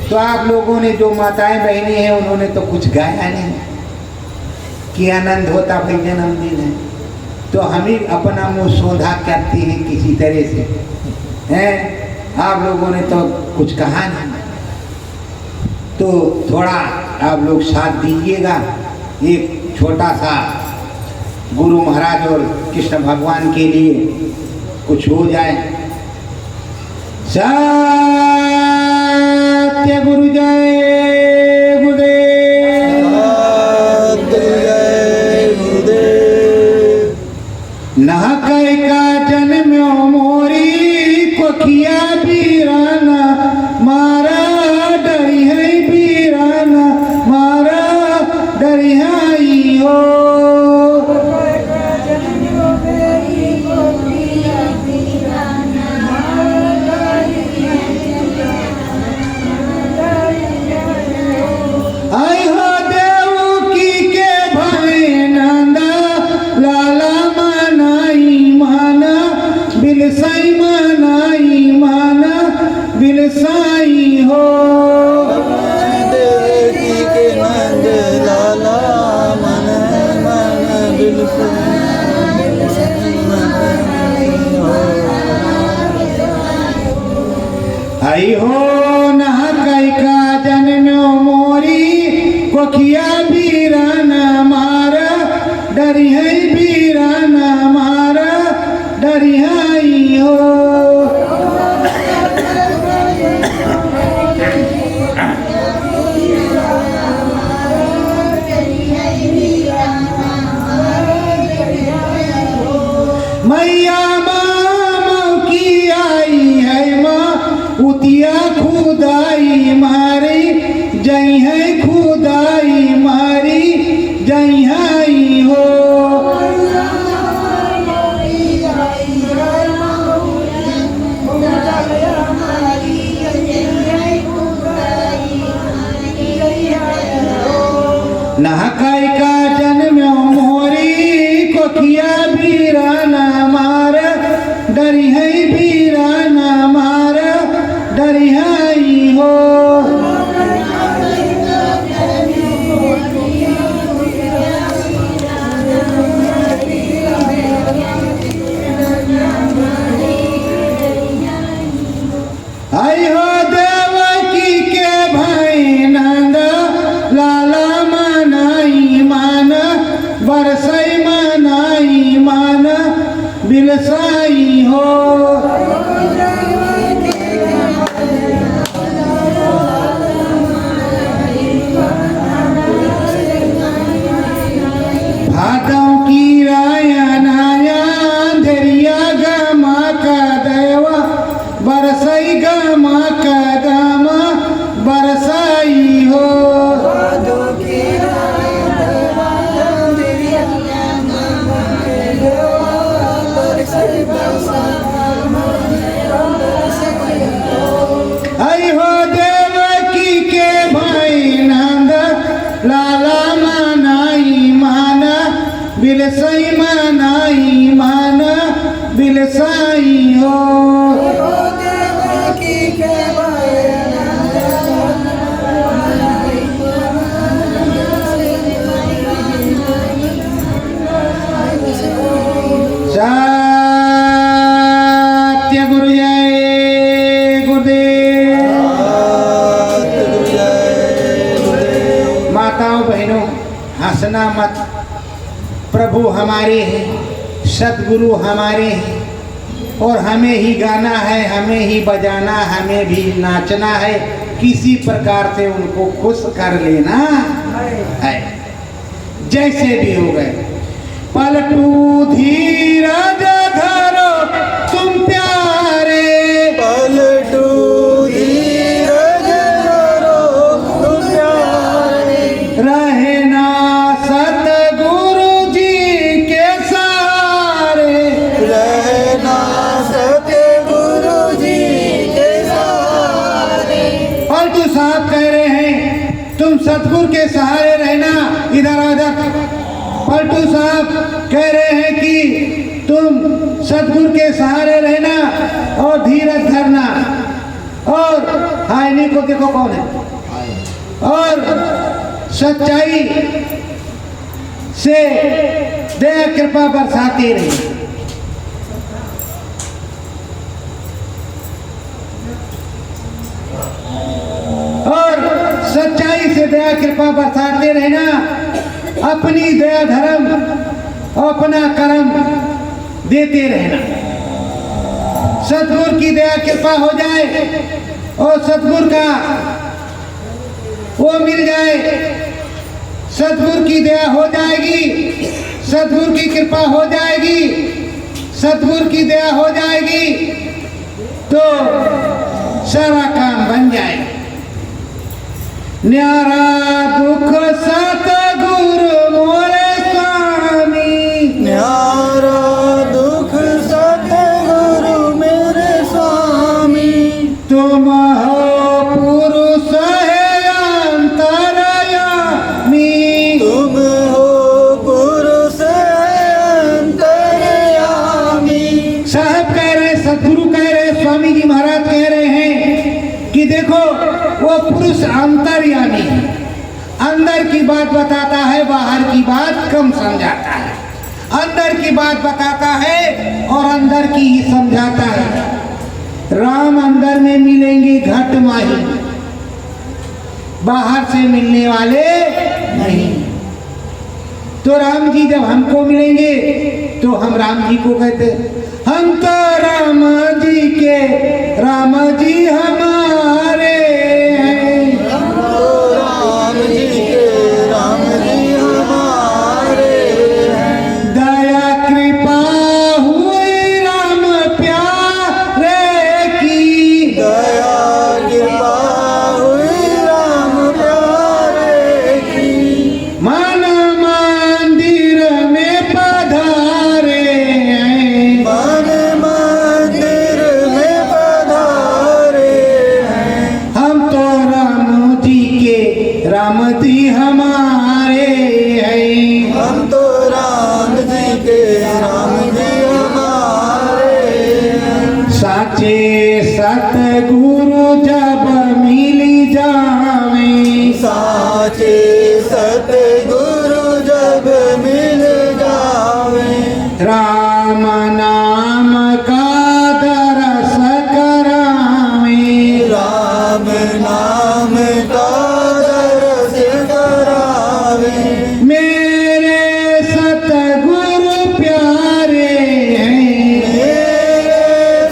तो आप लोगों ने जो माताएं बहनें हैं उन्होंने तो कुछ गाया नहीं कि आनंद होता भाई जन्मदिन है। तो हम ही अपना मुंह सोधा करते हैं किसी तरह से हैं। आप लोगों ने तो कुछ कहा नहीं। तो थोड़ा आप लोग साथ दीजिएगा। एक छोटा सा गुरु महाराज और कृष्ण भगवान के लिए कुछ हो जाए। सत्य गुरु जय गुरुदेव। नह कई का जन्म्यो मोरी कोखिया बीराना मारा डरी है बीराना मारा डरी है हो। आई हो देवकी के भाई नंदा लाला मनाई माना बिलसाई मनाई माना बिलसाई हो। देवकी के नंद लाला मन मन आई हो नह कई का जन्म्यो मोरी कोखिया बीराना मारा डरी है बीराना मारा डरी है हो। मैया माँ की आई है माँ उतिया खुदाई मारी जई है खुदाई मारी जई है हो। नह कई का जन्म्यो मोरी कोखिया बीराना मारा डरी है बीराना मारा डरी है हो। आई हो देवकी के भाई नंदा लाला मनाई माना बरसाई मनाई माना बिलसाई हो। भादों की राया नाया धरिया गमा का देवा बरसाई गमा का दामा बरसाई हो। आई हो देवकी के भाई नंदा लाला मनाई माना बिलसाई मनाई माना बिलसाई हो। सत्य गुरु जय गुरुदेव। माताओं बहनों हंसना मत। प्रभु हमारे हैं, सतगुरु हमारे हैं और हमें ही गाना है, हमें ही बजाना, हमें भी नाचना है। किसी प्रकार से उनको खुश कर लेना है। जैसे भी हो गए पलटू धीरज धरो तुम प्यारे, पलटू धीरज धरो तुम प्यारे, रहना सतगुरु जी के सहारे, रहना सतगुरु जी के सहारे। पलटू साहब कह रहे हैं तुम सतगुरु के सहारे रहना। इधर आजा। पलटू साहब कह रहे हैं कि तुम सतगुरु के सहारे रहना और धीरज धरना, और हायनी को देखो कौन है, और सच्चाई से दया कृपा बरसाती रही। और सच्चाई से दया कृपा बरसाते रहना, अपनी दया धर्म अपना कर्म देते रहना। सतगुरु की दया कृपा हो जाए और सतगुरु का वो मिल जाए, सतगुरु की दया हो जाएगी, सतगुरु की कृपा हो जाएगी, सतगुरु की दया हो जाएगी तो सारा काम बन जाए। न्यारा दुख सतगुरु मोरे स्वामी, न्यारा दुख सतगुरु मेरे स्वामी, तुम हो पुरुष है अंतरयामी, तुम हो पुरुष अंतरयामी। साहब कह रहे, सतगुरु कह रहे, स्वामी जी महाराज कह रहे हैं कि देखो वो पुरुष अंतर्यामी, अंदर की बात बताता है, बाहर की बात कम समझाता है, अंदर की बात बताता है और अंदर की ही समझाता है। राम अंदर में मिलेंगे घट माही, बाहर से मिलने वाले नहीं। तो राम जी जब हमको मिलेंगे तो हम राम जी को कहते, हम तो राम जी के, राम जी हमारे हैं, हम तो राम जी के, राम जी हमारे हैं। दया कृपा हुई राम प्यारे की, दया कृपा हुई राम प्यारे की, मन मंदिर में पधारे हैं, मन मंदिर में पधारे हैं। हम तो राम जी के, राम जी हमारे हैं। हम तो राम जी के, राम जी हमारे हैं। साचे सतगुरु जब मिली जावे, साचे सतगुरु जब मिल जावे, राम नाम का दरस करावे, राम नाम का दरस करावे। मेरे सतगुरु प्यारे हैं, मेरे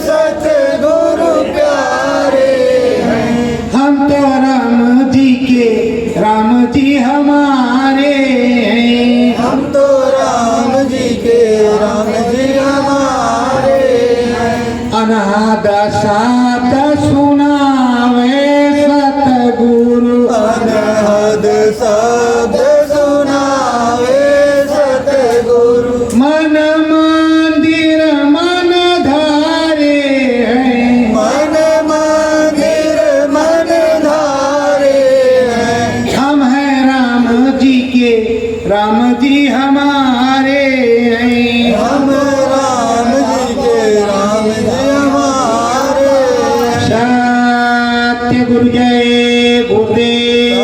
सतगुरु प्यारे हैं। हम तो राम जी के, राम जी हमारे हैं। हम तो राम जी के, राम जी हमारे हैं। अनाद सात सुनावे सतगुरु, अनहद शब्द सुनावे सतगुरु, मन मंदिर मन धारे हैं, मन मंदिर मन धारे हैं। हम हैं राम जी के, राम जी हमारे हैं। हम राम जी के, राम जी हमारे हैं। सत्य गुरु जय गुरुदेव।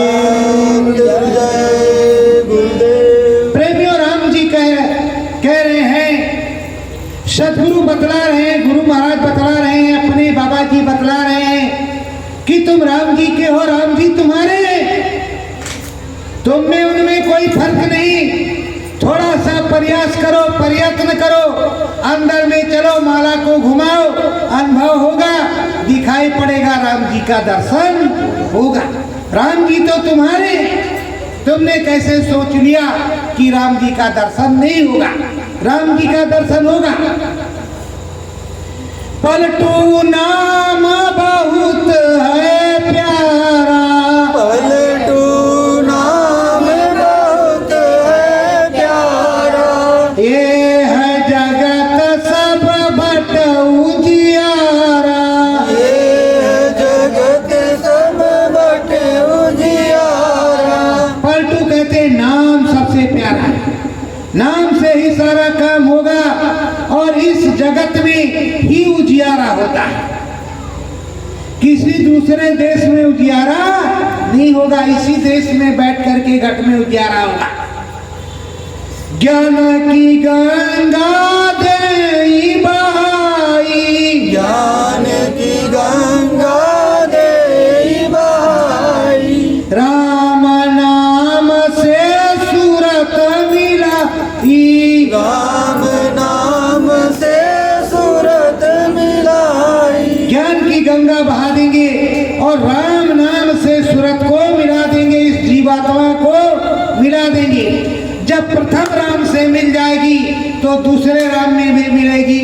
जय गुरुदेव। प्रेमियों, राम जी कह रहे हैं, सदगुरु बतला रहे हैं, गुरु महाराज बतला रहे हैं, अपने बाबा जी बतला रहे हैं कि तुम राम जी के हो, राम जी तुम्हारे हैं, तुम में उनमें कोई फर्क नहीं, थोड़ा सा प्रयास करो, प्रयत्न करो, अंदर में चलो, माला को घुमाओ, अनुभव होगा, दिखाई पड़ेगा, राम जी का दर्शन होगा। राम जी तो तुम्हारे, तुमने कैसे सोच लिया कि राम जी का दर्शन नहीं होगा? राम जी का दर्शन होगा। पलटू नाम बहुत है प्यारा, पलटू नाम बहुत है प्यारा, ये है जगत सब बट उजियारा, ये है जगत सब बट उजियारा। पलटू कहते नाम सबसे प्यारा है, नाम से ही सारा काम होगा और इस जगत में ही उजियारा होता है। किसी दूसरे देश में उजियारा नहीं होगा, इसी देश में बैठ करके घट में उजियारा होगा। ज्ञान की गंगा देई बहाई, ज्ञान की गंगा देई बहाई, राम नाम से सूरत मिलाई, राम नाम से सूरत मिलाई। ज्ञान की गंगा बहा देंगे और राम नाम से सूरत को मिला देंगे, इस जीवात्मा को मिला देंगे। जब प्रथम राम से मिल जाएगी तो दूसरे राम में भी मिलेगी,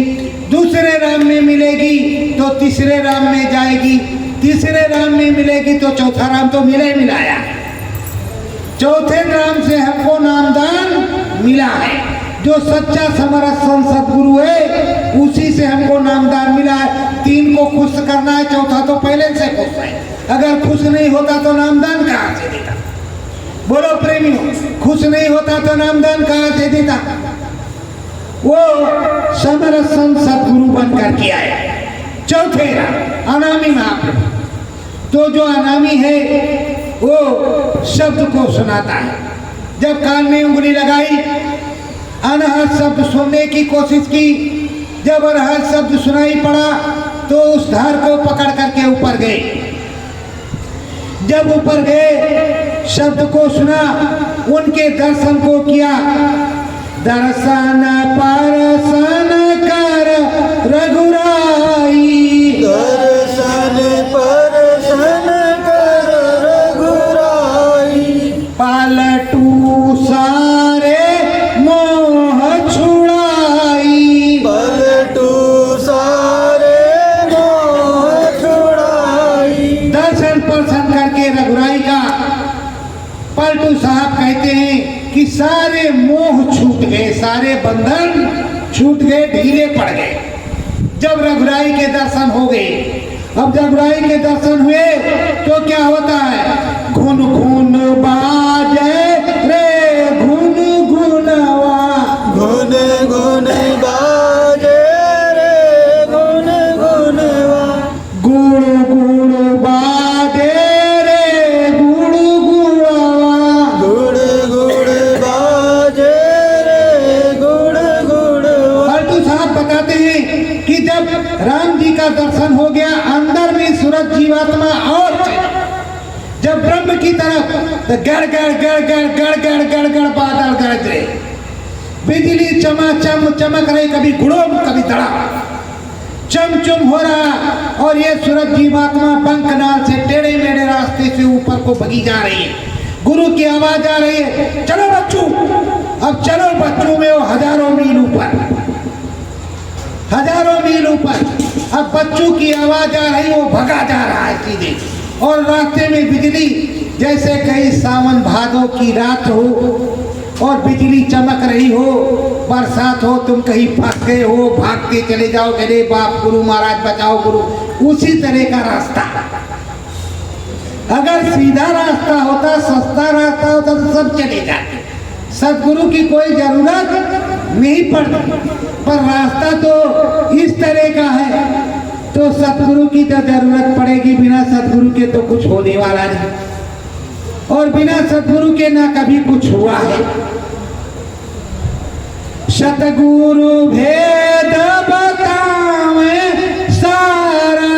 दूसरे राम में मिलेगी तो तीसरे राम में जाएगी, तीसरे राम में मिलेगी तो चौथा राम तो मिला ही मिलाया। चौथे राम से हमको नामदान मिला है, जो सच्चा समरस संत सदगुरु है उसी से हमको नामदान मिला है। तीन को खुश करना है, चौथा तो पहले से खुश है। अगर खुश नहीं होता तो नामदान कहाँ से देता? बोलो प्रेमियों, खुश नहीं होता तो नामदान कहाँ से देता? वो समरस संत सदगुरु बनकर के आए। चौथे राम अनामी महाप्रभु, तो जो अनामी है वो शब्द को सुनाता है। जब कान में उंगली लगाई, अनहद शब्द सुनने की कोशिश की, जब अनहद शब्द सुनाई पड़ा तो उस धार को पकड़ करके ऊपर गए। जब ऊपर गए, शब्द को सुना, उनके दर्शन को किया। दर्शन परसन कर रघुराई, दर्शन परसन कर रघुराई, पलटू सारे मोह छुड़ाई, पलटू सारे मोह छुड़ाई। दर्शन परसन करके रघुराई का पलटू साहब कहते हैं कि सारे मोह छूट गए, सारे बंधन छूट गए, ढीले पड़ गए जब रघुराई के दर्शन हो गए। अब जब रघुराई के दर्शन हुए तो क्या होता है? घुन घुन बाजे रे घुन घुनवा, घुन घुन बाजे रे घुन घुनवा, गुड़ गुड़ बाजे रे गुड़ गुड़वा। गुड़ गुड़ बाजे रे गुड़ गुड़वा। पलटू साहब बताते हैं कि जब राम जी का दर्शन हो गया, अंदर में सूरज जीवात्मा और जब ब्रह्म की तरफ तो गड़ गड़ गड़ गड़ गड़ गड़ गड़ गड़ बादल गरज रहे, बिजली चमाचम चमक रही, कभी गुड़ोम कभी धड़ाम, चमचम हो रहा। और ये सूरज जीवात्मा पंखनाल से टेढ़े मेढ़े रास्ते से ऊपर को भगी जा रही है। गुरु की आवाज आ रही है, चलो बच्चों, अब चलो बच्चों में वो हजारों मील ऊपर, हजारों मील ऊपर। अब बच्चों की आवाज आ रही, वो भगा जा रहा है सीधे, और रास्ते में बिजली, जैसे कहीं सावन भादों की रात हो और बिजली चमक रही हो, बरसात हो, तुम कहीं फंस गए हो, भागते चले जाओ, अरे बाप गुरु महाराज बचाओ गुरु, उसी तरह का रास्ता। अगर सीधा रास्ता होता, सस्ता रास्ता होता तो सब चले जाते, सदगुरु की कोई जरूरत नहीं पड़ती, पर रास्ता तो इस तरह का है तो सदगुरु की तो जरूरत पड़ेगी। बिना सदगुरु के तो कुछ होने वाला नहीं, और बिना सदगुरु के ना कभी कुछ हुआ है। सतगुरु भेद बतावे सारा,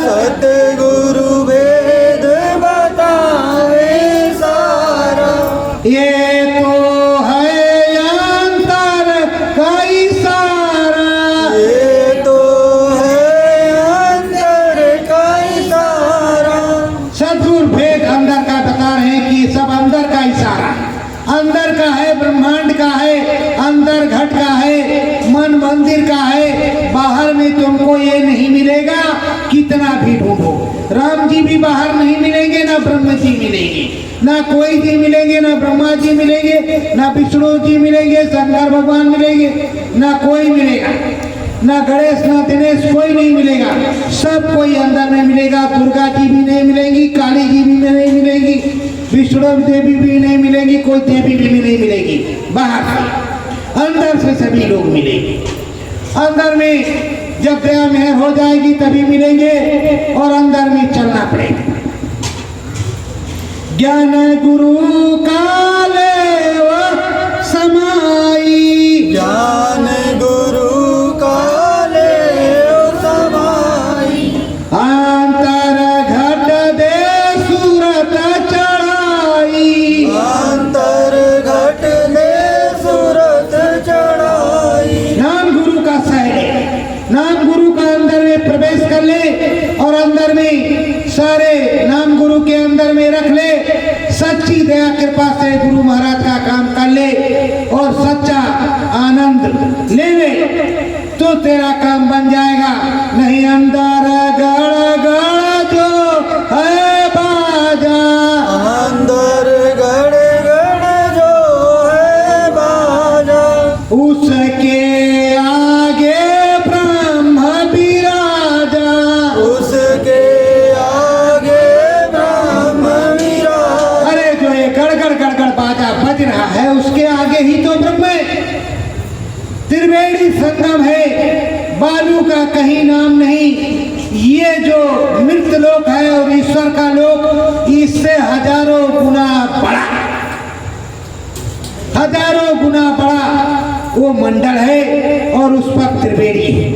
सतगुरु भेद बतावे सारा, ये तो है भगवान जी भी बाहर नहीं मिलेंगे, ना ब्रह्म जी मिलेंगे, ना कोई जी मिलेंगे, ना ब्रह्मा जी मिलेंगे, ना विष्णु जी मिलेंगे, शंकर भगवान मिलेंगे, ना कोई मिलेगा, ना गणेश ना दिनेश, कोई नहीं मिलेगा। सब कोई अंदर में मिलेगा। दुर्गा जी भी नहीं मिलेंगी, काली जी भी नहीं मिलेगी, विष्णु देवी भी नहीं मिलेगी, कोई देवी भी नहीं मिलेगी। बाहर से, अंदर से सभी लोग मिलेंगे। अंदर में जब दया मेहर हो जाएगी तभी मिलेंगे, और अंदर में चलना पड़ेगा। ज्ञान गुरु काले समाई, ज्ञान गुरु काले समाई, अंतर घट दे सूरत चढ़ाई, अंतर घट दे सूरत चढ़ाई। नाम गुरु का सहले, नाम गुरु का अंदर में प्रवेश कर ले, और अंदर में सारे नाम गुरु के अंदर में रख ले। सच्ची दया कृपा से गुरु महाराज का काम कर ले और सच्चा आनंद ले ले, तो तेरा काम बन जाएगा। नहीं अंदर गड़ गड़ जो है बाजा, अंदर गड़ गड़ जो है बाजा, उसके आगे ब्रह्म विराजा, उसके आगे ब्रह्म विराज। अरे जो ये गड़गड़ गड़गड़ बाजा बज रहा है उसके आगे ही तो ब्रह्म है। त्रिवेणी संगम है, बालू का कहीं नाम नहीं। ये जो मृत लोक है और ईश्वर का लोक, इससे हजारों गुना बड़ा, हजारों गुना बड़ा वो मंडल है, और उस पर त्रिवेणी है।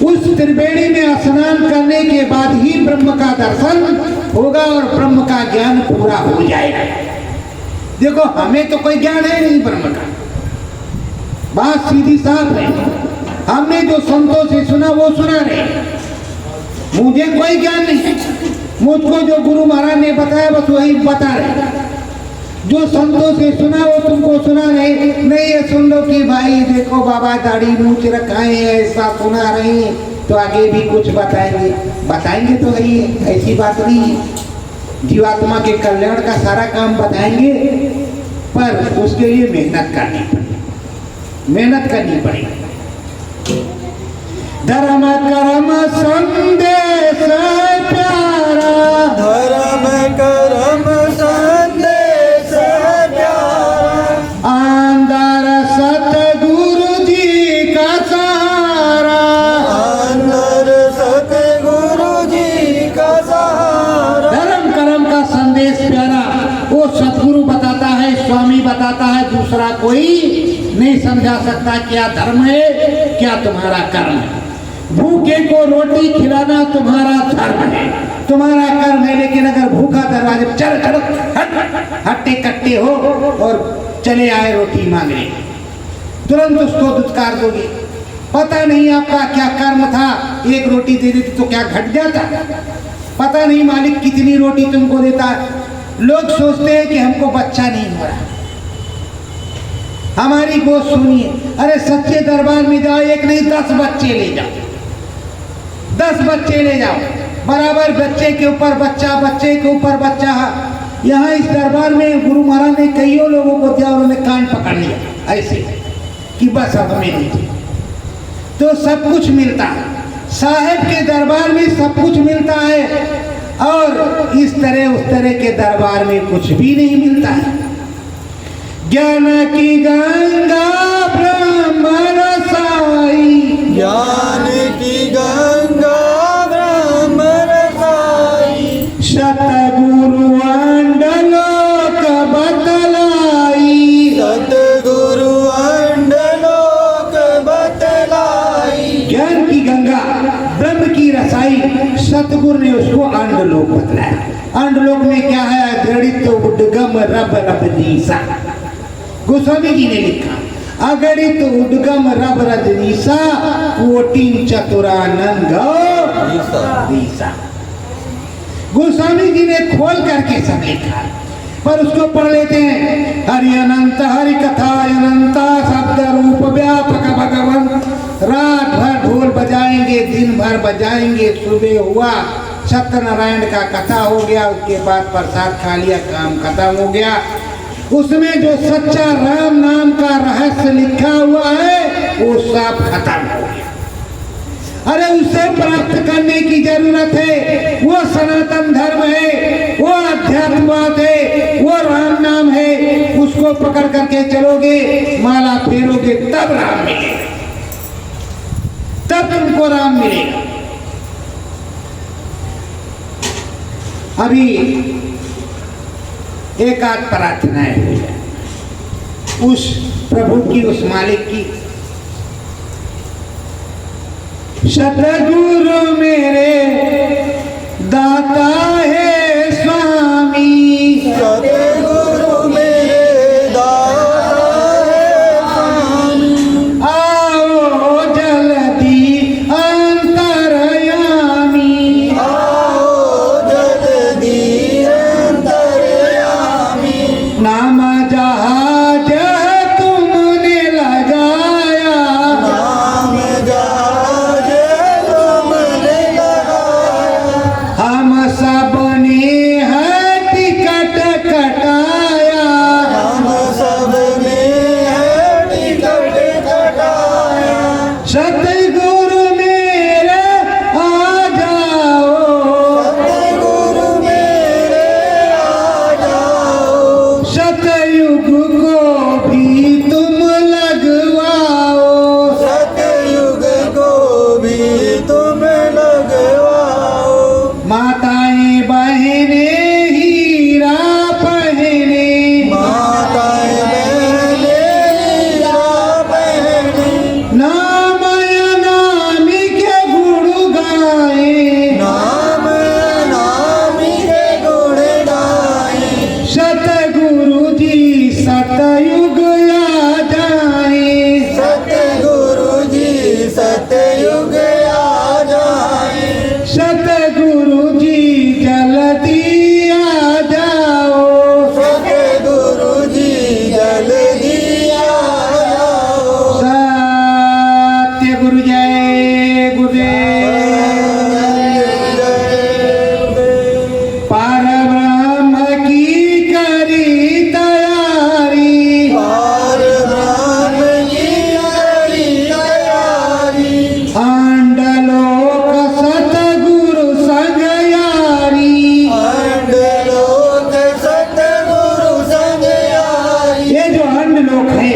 उस त्रिवेणी में स्नान करने के बाद ही ब्रह्म का दर्शन होगा और ब्रह्म का ज्ञान पूरा हो जाएगा। देखो हमें तो कोई ज्ञान है नहीं ब्रह्म का, बात सीधी साफ है। हमने जो संतों से सुना वो सुना रहे, मुझे कोई ज्ञान नहीं। मुझको जो गुरु महाराज ने बताया बस वही बता रहे। जो संतों से सुना वो तुमको सुना नहीं ये सुन लो कि भाई देखो बाबा दाढ़ी मूछ रखाए हैं, ऐसा सुना रहे हैं, तो आगे भी कुछ बताएंगे। बताएंगे तो है, ऐसी बात नहीं है। जीवात्मा के कल्याण का सारा काम बताएंगे, पर उसके लिए मेहनत करनी पड़ेगी, मेहनत करनी पड़ेगी। धर्म कर्म संदेश प्यारा, धर्म कर्म संदेश प्यारा, अंदर सतगुरु जी का सहारा, अंदर सतगुरु जी का सहारा। धर्म कर्म का संदेश प्यारा, वो सतगुरु बताता है, स्वामी बताता है, दूसरा कोई नहीं समझा सकता क्या धर्म है, क्या तुम्हारा कर्म है। भूखे को रोटी खिलाना तुम्हारा धर्म है, तुम्हारा कर्म है। लेकिन अगर भूखा दरवाजे पर चल चलो हट्टे कट्टे हो और चले आए रोटी मांगने, तुरंत उसको दुत्कार दोगे। पता नहीं आपका क्या कर्म था, एक रोटी दे देती तो क्या घट जाता, पता नहीं मालिक कितनी रोटी तुमको देता। लोग सोचते हैं कि हमको बच्चा नहीं हो रहा, हमारी गोद सुनिए। अरे सच्चे दरबार में जाओ, एक नहीं 10 बच्चे ले जाओ, 10 बच्चे ले जाओ, बराबर बच्चे के ऊपर बच्चा, बच्चे के ऊपर बच्चा। यहाँ इस दरबार में गुरु महाराज ने कईयों लोगों को दिया, उन्होंने कान पकड़ लिया ऐसे कि बस अब हमें दीजिए, तो सब कुछ मिलता है। साहेब के दरबार में सब कुछ मिलता है, और इस तरह उस तरह के दरबार में कुछ भी नहीं मिलता है। ज्ञान की गंगा ब्रह्म रसाई, ज्ञान की गंगा ब्रह्म रसाई, सतगुरु अंडलोक बतलाई, सतगुरु अंडलोक बतलाई। ज्ञान की गंगा ब्रह्म की रसाई, सतगुरु ने उसको अंडलोक बतलाया। अंडलोक में क्या है, गणित उद्गम रब रजनीसा, गोस्वामी जी ने लिखा, अगणित उद्गम रब रजनीसा, कोटिन चतुरानंद गीसा। गोस्वामी जी ने खोल करके सब लिखा, पर उसको पढ़ लेते हैं। हरि अनंत हरि कथा अनंता, शब्द रूप व्यापक भगवान। रात भर ढोल बजाएंगे, दिन भर बजाएंगे, सुबह हुआ सत्यनारायण का कथा हो गया, उसके बाद प्रसाद खा लिया, काम खत्म हो गया। उसमें जो सच्चा राम नाम का रहस्य लिखा हुआ है वो सब खत्म हो गया। अरे उसे प्राप्त करने की जरूरत है, वो सनातन धर्म है, वो अध्यात्मवाद है, वो राम नाम है। उसको पकड़ करके चलोगे, माला फेरोगे, तब राम मिलेगा, तब तुमको राम मिलेगा। अभी एक आध प्रार्थनाएं हो जाए उस प्रभु की, उस मालिक की। सतगुरु मेरे दाता है स्वामी, सतगुरु मेरे दाता है स्वामी, आओ जल्दी अंतरयामी, आओ जल्दी अंतरयामी, नाम जहाज तुमने लगाया, नाम जहाज तुमने लगाया, हम सबने है टिकट कटाया, हम सबने है टिकट कटाया, सतगुरु मेरे आ जाओ, सतगुरु मेरे आ जाओ, सतयुग को भी तुम लगवाओ, सतयुग को भी तुम लगवाओ, माताएं बहने हीरा पहने, माताएं बहने हीरा पहने, नाम नामी के गुण गाए, नाम नामी के गुण गाए, सतगुरु जी सतयुग आ जाए, सतगुरु जी सतयुग आ जाए, सतगुरु जी जल्दी आ जाओ, सतगुरु जी जल्दी आ जाओ, सत्य गुरु जय गुरुदेव। पार ब्रह्म की करी तैयारी, और ब्रह्म की करी तैयारी, आंडलोक सतगुरु संग यारी। अंडलोक सतगुरु संग यारी, ये जो अंडलोक है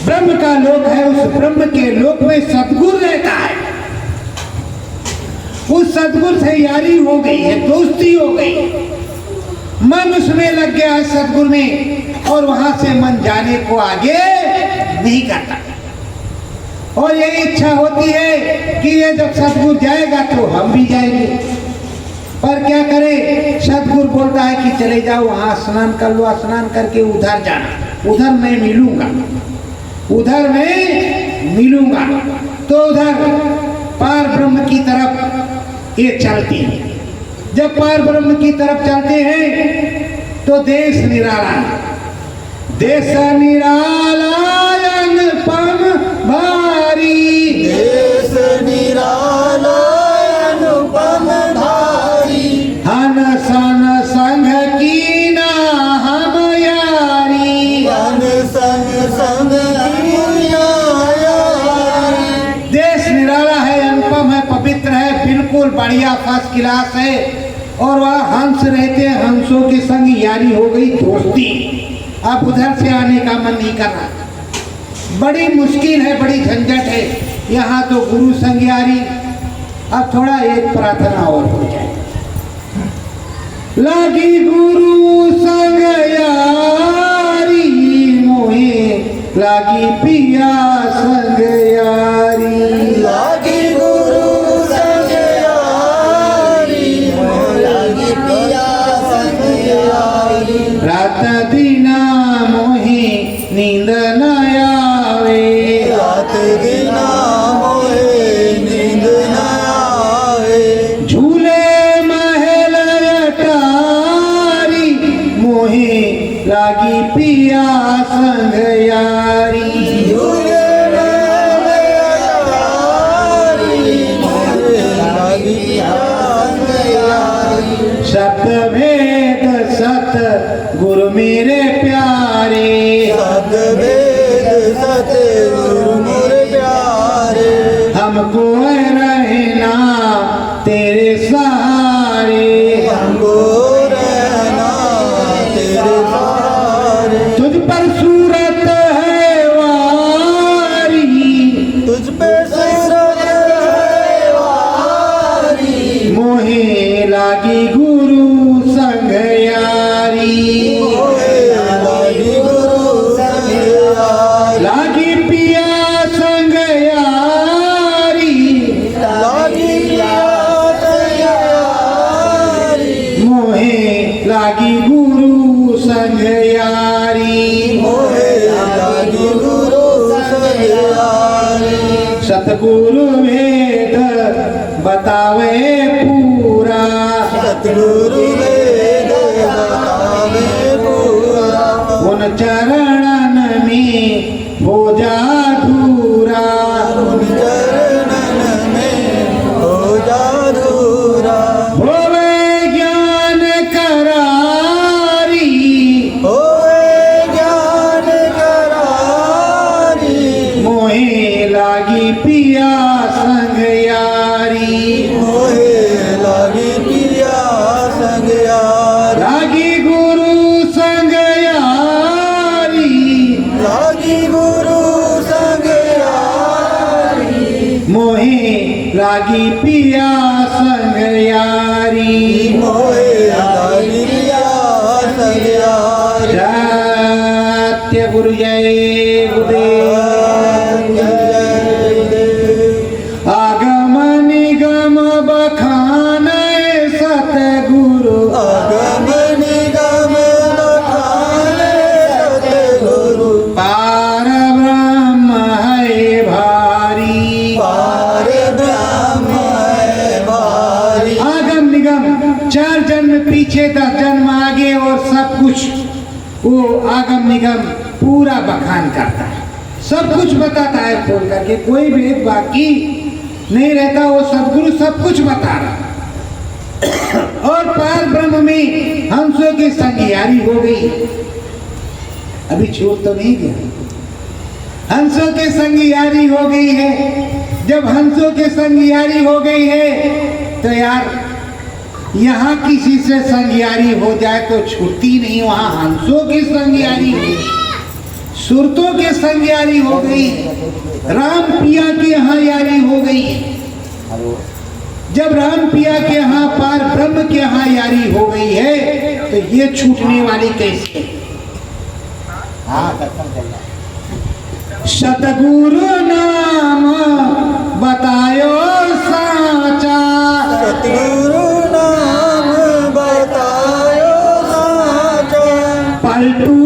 ब्रह्म का लोक है, उस ब्रह्म के लोक में सतगुरु रहता है। उस सतगुरु से यारी हो गई है, दोस्ती हो गई, मन उसमें लग गया है सतगुरु में, और वहां से मन जाने को आगे नहीं करता। और ये इच्छा होती है कि ये जब सतगुरु जाएगा तो हम भी जाएंगे, पर क्या करें, सतगुरु बोलता है कि चले जाओ वहां स्नान कर लो, स्नान करके उधर जाना, उधर मैं मिलूंगा, उधर मैं मिलूंगा। तो उधर पार ब्रह्म की तरफ ये चलती है। जब पार ब्रह्म की तरफ चलते हैं तो देश निराला, देश निराला अनुपम भारी, देश निराला अनुपम भारी, हन सन संघ की ना हम यारी, वन संग संग दुनिया यारी, देश निराला है, अनुपम है, पवित्र है, बिल्कुल बढ़िया फर्स्ट क्लास है। और वह हंस रहते हैं, हंसों के संग यारी हो गई, दोस्ती। अब उधर से आने का मन नहीं कर रहा, बड़ी मुश्किल है, बड़ी झंझट है, यहाँ तो गुरु संग यारी। अब थोड़ा एक प्रार्थना और हो जाए, लागी गुरु संग यारी मोहे, लागी पिया संग यारी, लागी गुरु संग यारी, लागी पिया संग यारी, रात दिना मोहे नींद न आवे, रात दिना मोहे नींद न आवे, झूले महल अटारी, शब्द भेद सत गुरु मेरे प्यारे, शब्द भेद सतगुरु मेरे प्यारे, हमको रहना तेरे सहारे, हमको रहना तेरे सहारे, तुझ पर सूरत है वारी, तुझ पे सूरत है वारी, मोहे लागी गुरु संग यारी, मोहे लागी गुरु संग यारी, लागी पिया संग यारी, लागी प्यास यारी, मोहे लागी गुरु संग यारी, मोहे लागी गुरु संग यारी, सतगुरु वेद बतावे पूरा, सतगुरु वेद बतावे पूरा, उन चरणन में हो जा धूरा, उन चरणन में हो जा धूरा, होवे ज्ञान करारी, होए ज्ञान करारी, मोहे लागी पिया संग यारी, मोहे लागी पिया संग यारी, लागी गुरु संग यारी, लागी गुरु संग यारी, मोहे लागी पिया संग यारी, मोहे लागी पिया संग यारी, सत्य गुरु जय गुरुदेव, आगम निगम बखान सतगुरु, आगम निगम बखाने सतगुरु, पार ब्रह्म है भारी, पार ब्रह्म है भारी, आगम निगम 4 जन्म पीछे 10 जन्म आगे और सब कुछ वो आगम निगम पूरा बखान करता है, सब कुछ बताता है खोल करके, कोई भेद बाकी नहीं रहता, वो सदगुरु सब कुछ बता रहा। और पार ब्रह्म में हंसों की संगियारी हो गई, अभी छूट तो नहीं गया, हंसों के संगियारी हो गई है। जब हंसों के संगियारी हो गई है तो यार यहाँ किसी से संगियारी हो जाए तो छूटती नहीं, वहां हंसों की संगियारी हो गई, सुरतों के संगियारी हो गई, राम पिया के यहाँ यारी हो गई। जब राम पिया के यहाँ पार ब्रह्म के यहाँ यारी हो गई है तो ये छूटने वाली कैसे? सतगुरु नाम बतायो साचा, सतगुरु नाम बतायो साचा, पलटू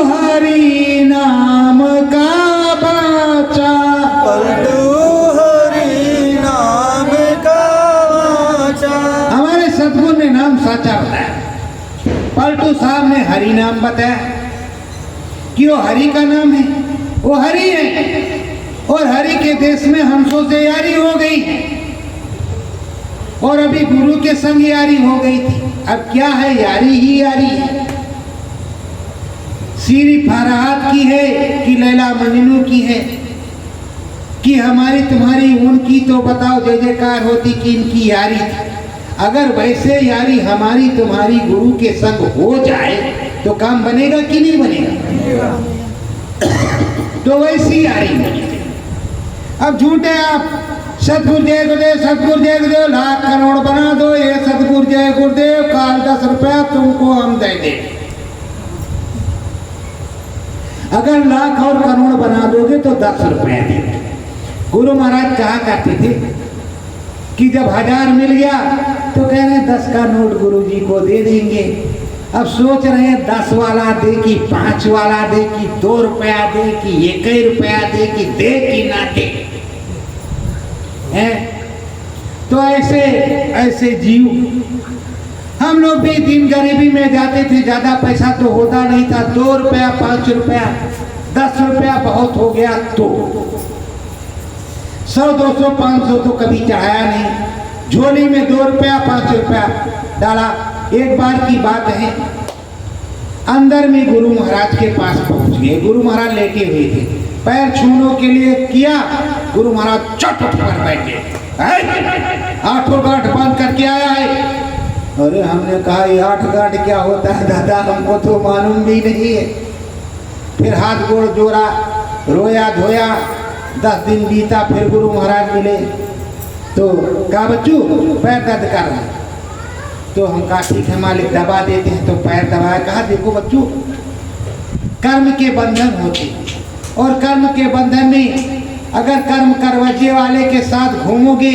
हरि नाम का बाचा, पलटू हरि नाम का वाचा, हमारे सतगुरु ने नाम साचा बताया, पलटू साहब ने हरि नाम बताया कि वो हरि का नाम है, वो हरि है, और हरि के देश में हंसों से यारी हो गई और अभी गुरु के संग यारी हो गई थी। अब क्या है, यारी ही यारी है। सीरी फरहाद की है कि लैला मजनू की है, कि हमारी तुम्हारी उनकी तो बताओ जय जयकार होती कि इनकी यारी थी। अगर वैसे यारी हमारी तुम्हारी गुरु के संग हो जाए तो काम बनेगा कि नहीं बनेगा? तो वैसी यारी बनेगी। अब झूठे आप सतगुरु जय गुरुदेव, सतगुरु जय गुरुदेव, लाख करोड़ बना दो, ये सतगुरु जय गुरुदेव, काल 10 रुपया तुमको हम दे दे। अगर लाख और करोड़ बना दोगे तो 10 रुपया देंगे। गुरु महाराज कहा करते थे कि जब 1000 मिल गया तो कह रहे 10 का नोट गुरुजी को दे देंगे। अब सोच रहे हैं 10 वाला दे कि 5 वाला दे कि 2 रुपया दे कि 1 रुपया दे कि दे कि ना दे है। तो ऐसे ऐसे जीव हम लोग भी दिन गरीबी में जाते थे, ज्यादा पैसा तो होता नहीं था, 2 रुपया 5 रुपया 10 रुपया बहुत हो गया तो 100 200 500 तो कभी चढ़ाया नहीं। झोली में 2 रुपया 5 रुपया डाला। एक बार की बात है, अंदर में गुरु महाराज के पास पहुंच गए। गुरु महाराज लेटे हुए थे, पैर छूने के लिए किया, गुरु महाराज चट पर बैठे, 8 गांठ बांध करके आया है। अरे हमने कहा ये 8 गांठ क्या होता है दादा, हमको तो मालूम भी नहीं है। फिर हाथ गोड़ जोड़ा, रोया धोया, 10 दिन बीता, फिर गुरु महाराज मिले तो कहा बच्चू पैर दर्द कर रहा है। तो हम कहा ठीक है मालिक दबा देते हैं। तो पैर दबाया, कहा देखो बच्चू कर्म के बंधन होते और कर्म के बंधन में अगर कर्म करवजे वाले के साथ घूमोगे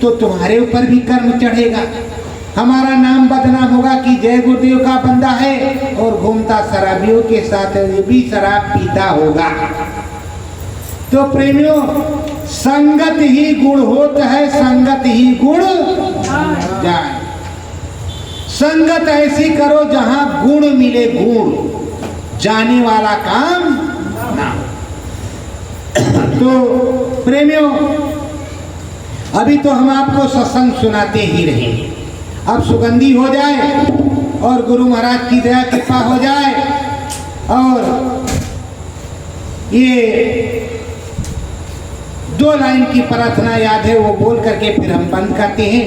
तो तुम्हारे ऊपर भी कर्म चढ़ेगा। हमारा नाम बदनाम होगा कि जय गुरुदेव का बंदा है और घूमता शराबियों के साथ, ये भी शराब पीता होगा। तो प्रेमियों, संगत ही गुण होता है, संगत ही गुण जाए। संगत ऐसी करो जहां गुण मिले, गुण जाने वाला काम ना। तो प्रेमियों, अभी तो हम आपको सत्संग सुनाते ही रहेंगे। अब सुगंधी हो जाए और गुरु महाराज की दया कृपा हो जाए और ये 2 लाइन की प्रार्थना याद है, वो बोल करके फिर हम बंद करते हैं।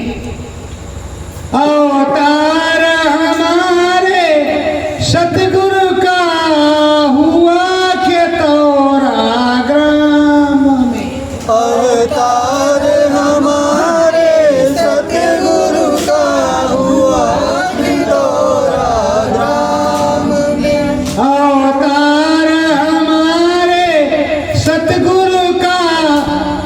अवतार हमारे सतगुरु का हुआ खेतौरा ग्राम में, अवतार हमारे सतगुरु का हुआ खेतौरा ग्राम में, अवतार हमारे सतगुरु का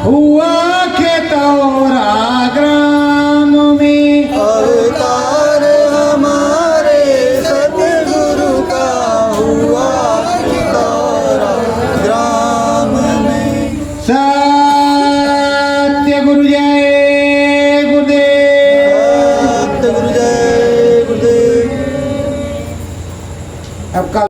हुआ खेतौरा ग्राम में, अवतार हमारे सतगुरु का हुआ खेतौरा ग्राम में। सत्य गुरु जय गुरुदेव। सतगुरु जय गुरुदेव। अब कल